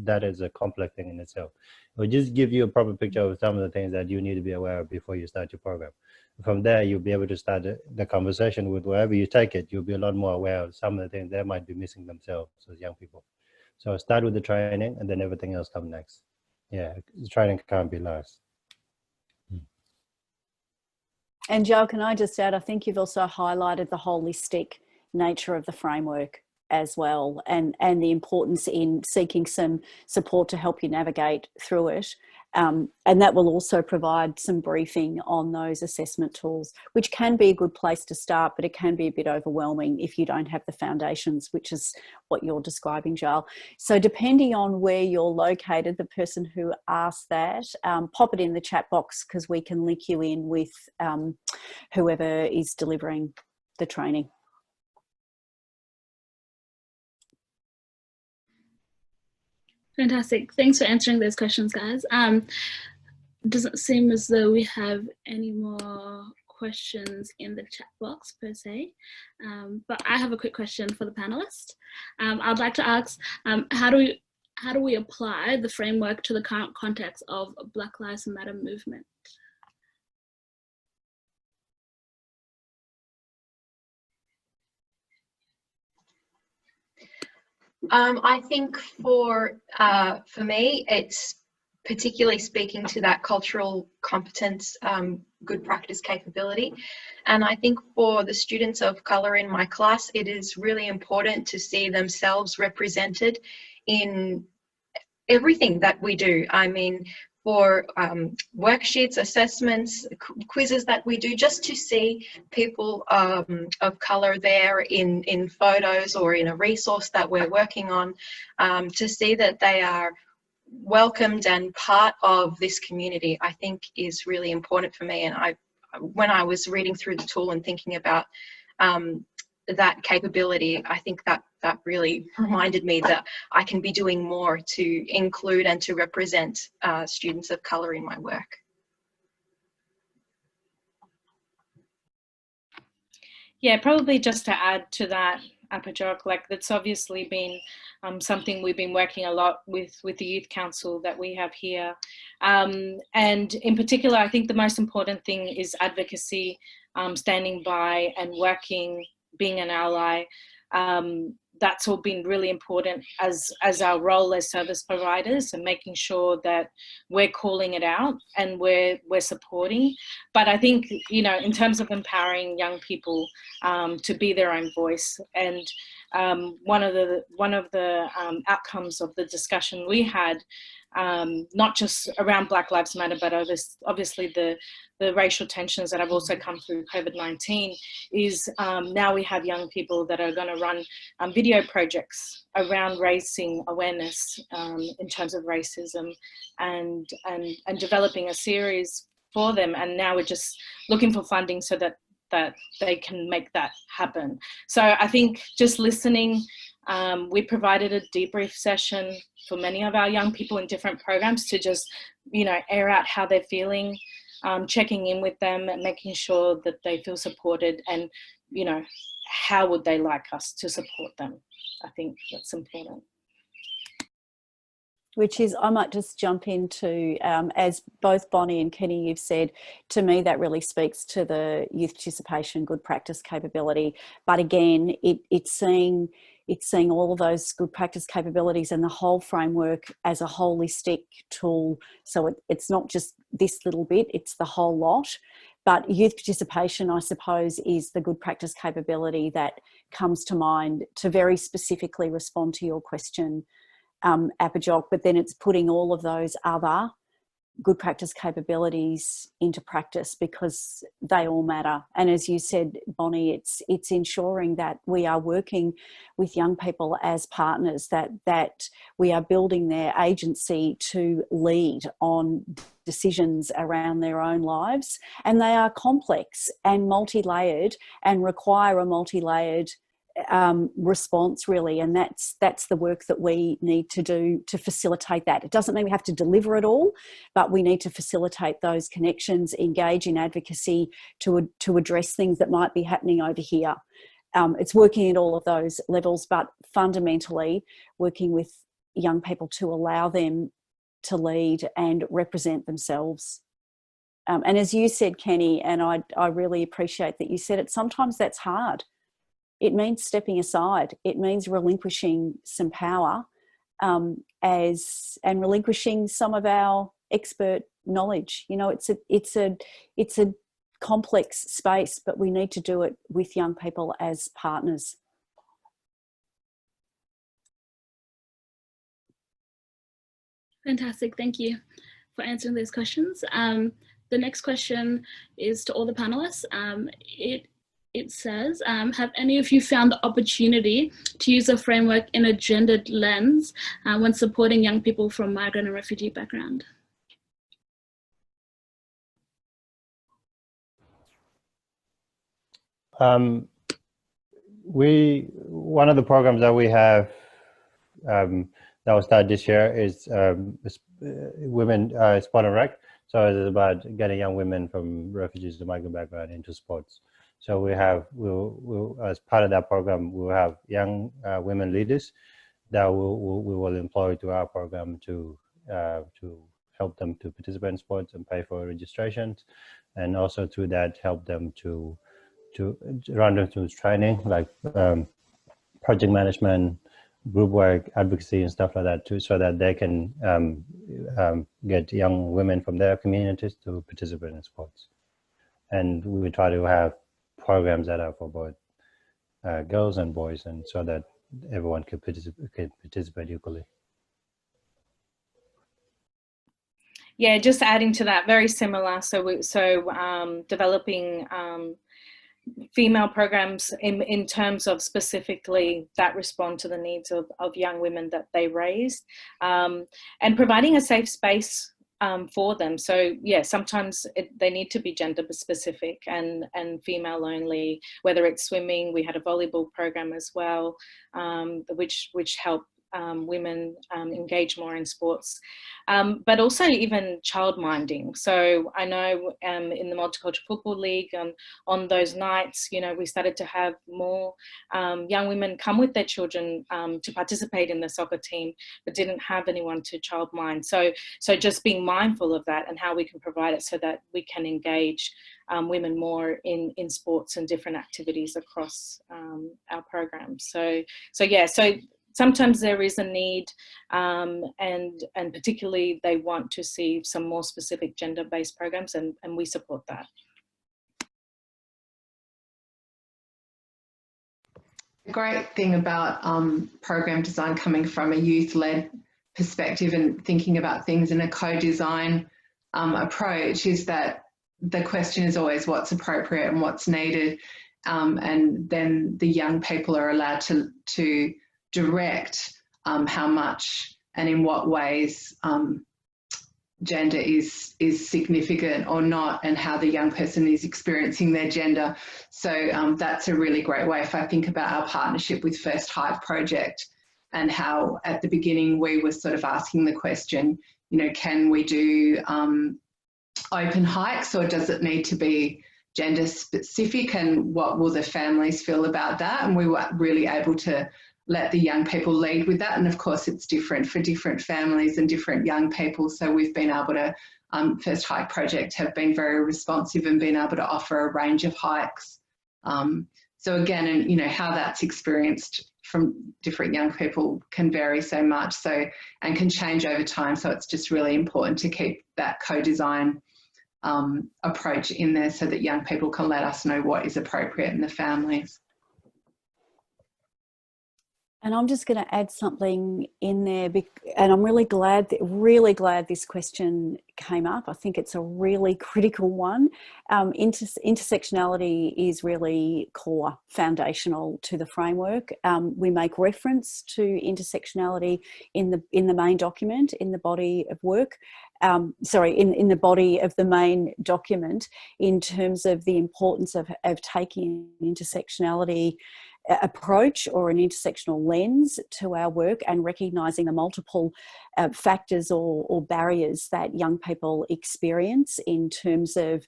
that is a complex thing in itself. It will just give you a proper picture of some of the things that you need to be aware of before you start your program. From there, you'll be able to start the conversation with wherever you take it. You'll be a lot more aware of some of the things they might be missing themselves as young people. So start with the training, and then everything else comes next. Yeah, the training can't be last. And Joe, can I just add, I think you've also highlighted the holistic nature of the framework as well, and the importance in seeking some support to help you navigate through it. And that will also provide some briefing on those assessment tools, which can be a good place to start, but it can be a bit overwhelming if you don't have the foundations, which is what you're describing, Joel. So depending on where you're located, the person who asked that, pop it in the chat box, because we can link you in with whoever is delivering the training. Fantastic. Thanks for answering those questions, guys. Doesn't seem as though we have any more questions in the chat box per se, but I have a quick question for the panelists. I'd like to ask, how do we apply the framework to the current context of Black Lives Matter movement? I think for me, it's particularly speaking to that cultural competence, good practice capability. And I think for the students of colour in my class, it is really important to see themselves represented in everything that we do. I mean, for worksheets, assessments, quizzes that we do, just to see people of colour there in photos or in a resource that we're working on, to see that they are welcomed and part of this community, I think is really important for me. And when I was reading through the tool and thinking about that capability, I think that really reminded me that I can be doing more to include and to represent students of colour in my work. Yeah, probably just to add to that, Apajok, like that's obviously been something we've been working a lot with the Youth Council that we have here. And in particular, I think the most important thing is advocacy, standing by and working, being an ally. That's all been really important as our role as service providers, and making sure that we're calling it out and we're supporting. But I think, you know, in terms of empowering young people to be their own voice, and one of the outcomes of the discussion we had, not just around Black Lives Matter, but obviously the racial tensions that have also come through COVID-19, is now we have young people that are going to run video projects around raising awareness in terms of racism, and developing a series for them. And now we're just looking for funding so that they can make that happen. So I think just listening, we provided a debrief session for many of our young people in different programs to just, you know, air out how they're feeling, checking in with them and making sure that they feel supported, and, you know, how would they like us to support them? I think that's important. Which is, I might just jump into, as both Bonnie and Kenny, you've said, to me that really speaks to the youth participation good practice capability. But again, it's seeing all of those good practice capabilities and the whole framework as a holistic tool. So it's not just this little bit, it's the whole lot. But youth participation, I suppose, is the good practice capability that comes to mind to very specifically respond to your question, Apajok, but then it's putting all of those other good practice capabilities into practice, because they all matter. And as you said, Bonnie, it's ensuring that we are working with young people as partners, that we are building their agency to lead on decisions around their own lives. And they are complex and multi-layered and require a multi-layered response, really, and that's the work that we need to do to facilitate that. It doesn't mean we have to deliver it all, but we need to facilitate those connections, engage in advocacy to address things that might be happening over here. It's working at all of those levels, but fundamentally working with young people to allow them to lead and represent themselves. And as you said, Kenny, and I really appreciate that you said it, sometimes that's hard. It means stepping aside. It means relinquishing some power and relinquishing some of our expert knowledge. You know, it's a complex space, but we need to do it with young people as partners. Fantastic, thank you for answering those questions. The next question is to all the panelists. It says, have any of you found the opportunity to use the framework in a gendered lens when supporting young people from migrant and refugee background? One of the programs that we have that was started this year is women sport and rec. So it's about getting young women from refugees to migrant background into sports. So we'll as part of that program, we'll have young women leaders that we will employ to our program to help them to participate in sports and pay for registrations, and also through that help them to run them through training like project management, group work, advocacy, and stuff like that too, so that they can get young women from their communities to participate in sports. And we try to have programs that are for both girls and boys, and so that everyone can participate equally. Yeah, just adding to that, very similar. So developing female programs in terms of specifically that respond to the needs of young women that they raised, and providing a safe space for them. So yeah, sometimes they need to be gender specific and female only, whether it's swimming. We had a volleyball program as well, which helped women engage more in sports, but also even childminding. So I know in the Multicultural Football League, on those nights, you know, we started to have more young women come with their children to participate in the soccer team, but didn't have anyone to childmind. So just being mindful of that and how we can provide it so that we can engage women more in sports and different activities across our programs. So sometimes there is a need, and particularly they want to see some more specific gender-based programs, and we support that. The great thing about program design coming from a youth-led perspective and thinking about things in a co-design approach is that the question is always what's appropriate and what's needed, and then the young people are allowed to direct how much and in what ways gender is significant or not, and how the young person is experiencing their gender. So that's a really great way. If I think about our partnership with First Hive Project and how at the beginning we were sort of asking the question, you know, can we do open hikes, or does it need to be gender specific, and what will the families feel about that? And we were really able to let the young people lead with that. And of course it's different for different families and different young people. So we've been able to, First Hike Project have been very responsive and been able to offer a range of hikes. So again, and you know, how that's experienced from different young people can vary so much, so, and can change over time. So it's just really important to keep that co-design approach in there so that young people can let us know what is appropriate in the families. And I'm just going to add something in there, and I'm really glad this question came up. I think it's a really critical one. Intersectionality is really core, foundational to the framework. We make reference to intersectionality in the main document, in the body of work. In the body of the main document, in terms of the importance of taking intersectionality approach or an intersectional lens to our work, and recognising the multiple factors or barriers that young people experience in terms of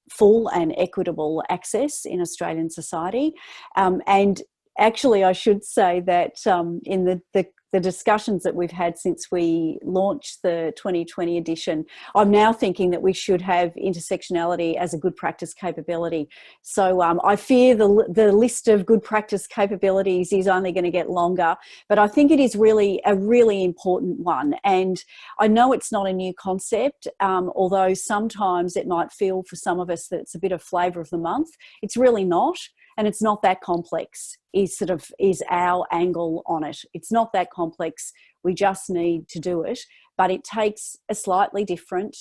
full and equitable access in Australian society. And actually, I should say that in the discussions that we've had since we launched the 2020 edition, I'm now thinking that we should have intersectionality as a good practice capability. So I fear the list of good practice capabilities is only going to get longer, but I think it is really a really important one. And I know it's not a new concept, although sometimes it might feel for some of us that it's a bit of flavour of the month. It's really not. And it's not that complex, is our angle on it. It's not that complex. We just need to do it, but it takes a slightly different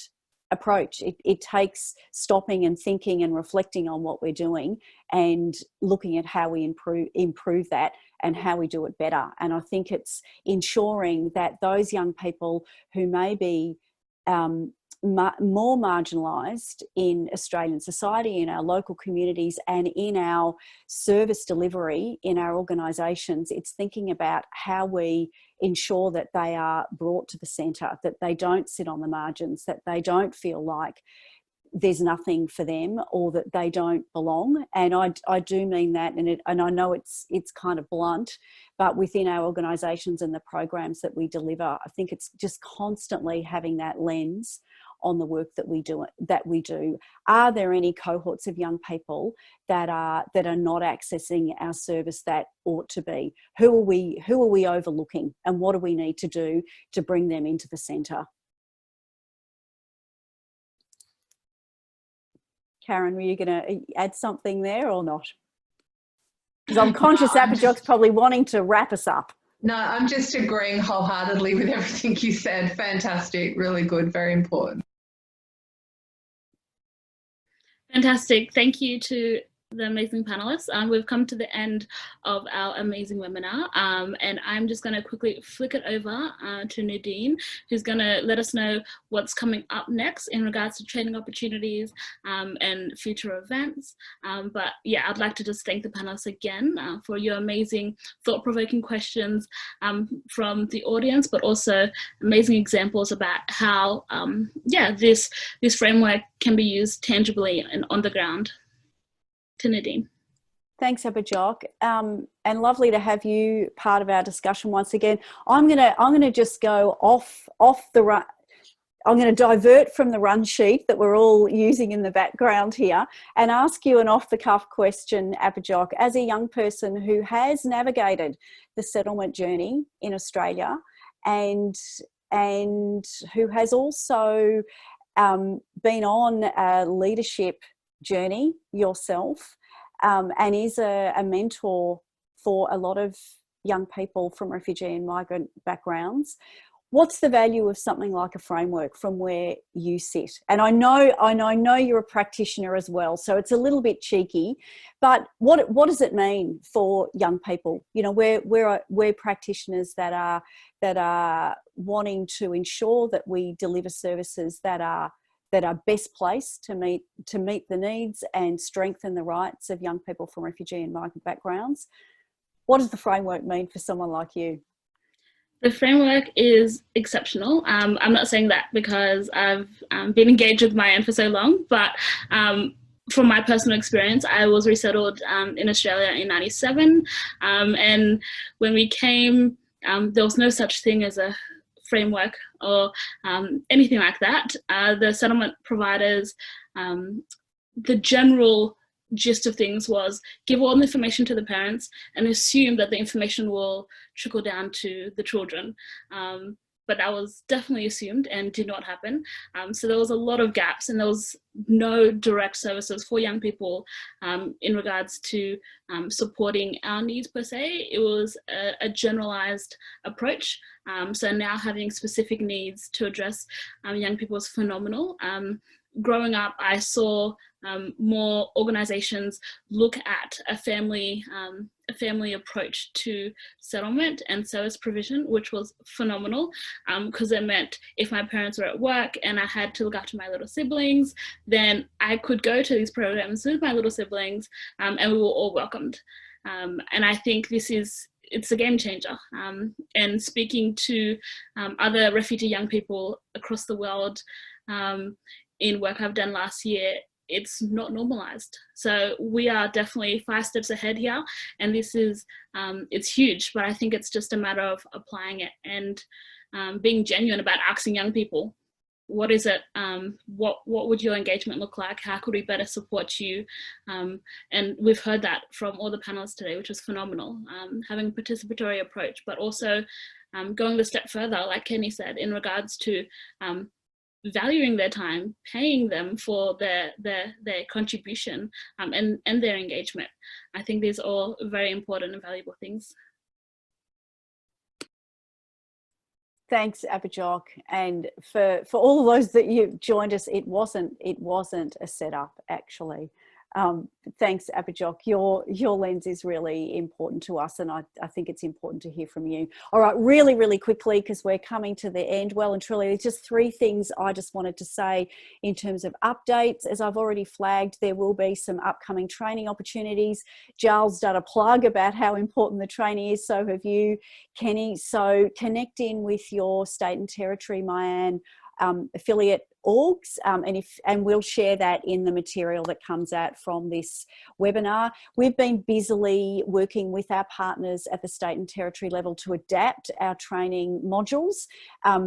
approach. It takes stopping and thinking and reflecting on what we're doing and looking at how we improve that and how we do it better. And I think it's ensuring that those young people who may be more marginalised in Australian society, in our local communities and in our service delivery in our organisations, it's thinking about how we ensure that they are brought to the centre, that they don't sit on the margins, that they don't feel like there's nothing for them or that they don't belong. And I do mean that, and I know it's kind of blunt, but within our organisations and the programs that we deliver, I think it's just constantly having that lens on the work that we do. Are there any cohorts of young people that are not accessing our service that ought to be? Who are we overlooking, and what do we need to do to bring them into the centre? Karen, were you going to add something there or not? Because I'm conscious Apajok's probably wanting to wrap us up. No, I'm just agreeing wholeheartedly with everything you said. Fantastic, really good, very important. Fantastic. Thank you to the amazing panelists. We've come to the end of our amazing webinar, and I'm just going to quickly flick it over to Nadine, who's going to let us know what's coming up next in regards to training opportunities and future events. But yeah, I'd like to just thank the panelists again for your amazing thought-provoking questions from the audience, but also amazing examples about how yeah, this framework can be used tangibly and on the ground. To Nadine. Thanks, Apajok, and lovely to have you part of our discussion once again. I'm gonna just go off the run. I'm going to divert from the run sheet that we're all using in the background here and ask you an off-the-cuff question, Apajok, as a young person who has navigated the settlement journey in Australia and who has also been on a leadership journey yourself, and is a mentor for a lot of young people from refugee and migrant backgrounds. What's the value of something like a framework from where you sit? And I know you're a practitioner as well, so it's a little bit cheeky, but what does it mean for young people? You know, we're practitioners that are wanting to ensure that we deliver services that are best placed to meet the needs and strengthen the rights of young people from refugee and migrant backgrounds. What does the framework mean for someone like you? The framework is exceptional. I'm not saying that because I've been engaged with MYAN for so long, but from my personal experience, I was resettled in Australia in '97, and when we came, there was no such thing as a framework or anything like that. The settlement providers, the general gist of things was give all the information to the parents and assume that the information will trickle down to the children. But that was definitely assumed and did not happen. So there was a lot of gaps and there was no direct services for young people in regards to supporting our needs per se. It was a generalized approach. So now having specific needs to address young people is phenomenal. Growing up, I saw more organizations look at a family approach to settlement and service provision, which was phenomenal, because it meant if my parents were at work and I had to look after my little siblings, then I could go to these programs with my little siblings, and we were all welcomed. And I think it's a game changer. And speaking to other refugee young people across the world, in work I've done last year, it's not normalized. So we are definitely 5 steps ahead here, and this is, it's huge, but I think it's just a matter of applying it and being genuine about asking young people, what is it, what would your engagement look like? How could we better support you? And we've heard that from all the panelists today, which was phenomenal, having a participatory approach, but also going the step further, like Kenny said, in regards to valuing their time, paying them for their contribution and their engagement. I think these are all very important and valuable things. Thanks, Apajok, and for all of those that you joined us, it wasn't a setup actually. Thanks, Apajok. Your lens is really important to us, and I think it's important to hear from you. All right, really quickly, because we're coming to the end. Well and truly, there's just 3 things I just wanted to say in terms of updates. As I've already flagged, there will be some upcoming training opportunities. Giles done a plug about how important the training is, so have you, Kenny. So connect in with your state and territory MYAN affiliate orgs, and we'll share that in the material that comes out from this webinar. We've been busily working with our partners at the state and territory level to adapt our training modules,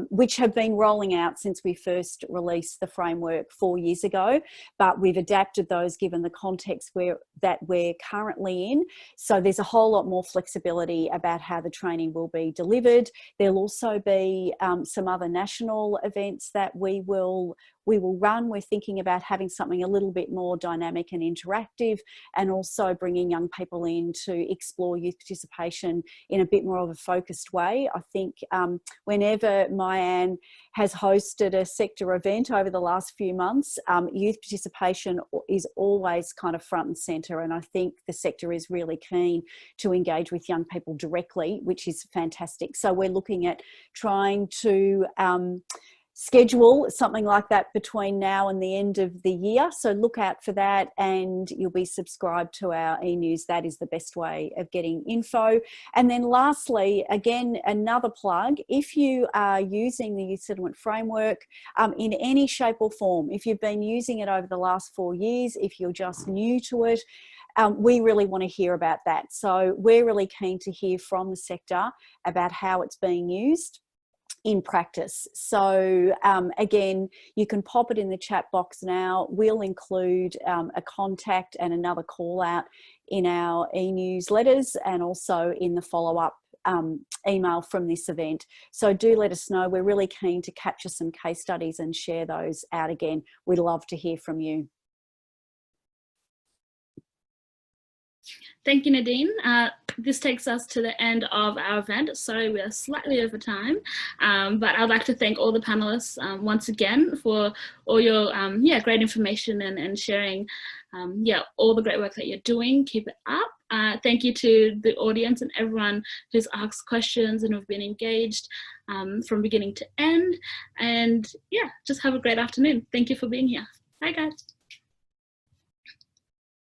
which have been rolling out since we first released the framework 4 years ago, but we've adapted those given the context that we're currently in. So there's a whole lot more flexibility about how the training will be delivered. There'll also be some other national events that we will run. We're thinking about having something a little bit more dynamic and and interactive, and also bringing young people in to explore youth participation in a bit more of a focused way. I think whenever MYAN has hosted a sector event over the last few months, youth participation is always kind of front and centre, and I think the sector is really keen to engage with young people directly, which is fantastic. So we're looking at trying to schedule something like that between now and the end of the year. So look out for that, and you'll be subscribed to our e-news. That is the best way of getting info. And then lastly, again, another plug, if you are using the Youth Settlement Framework in any shape or form, if you've been using it over the last 4 years, if you're just new to it, we really want to hear about that. So we're really keen to hear from the sector about how it's being used in practice. So again, you can pop it in the chat box now. We'll include a contact and another call out in our e-newsletters and also in the follow-up email from this event. So do let us know. We're really keen to capture some case studies and share those out again. We'd love to hear from you. Thank you, Nadine. This takes us to the end of our event. Sorry, we are slightly over time, but I'd like to thank all the panelists once again for all your great information and sharing all the great work that you're doing. Keep it up. Thank you to the audience and everyone who's asked questions and who've been engaged from beginning to end. And yeah, just have a great afternoon. Thank you for being here. Bye, guys.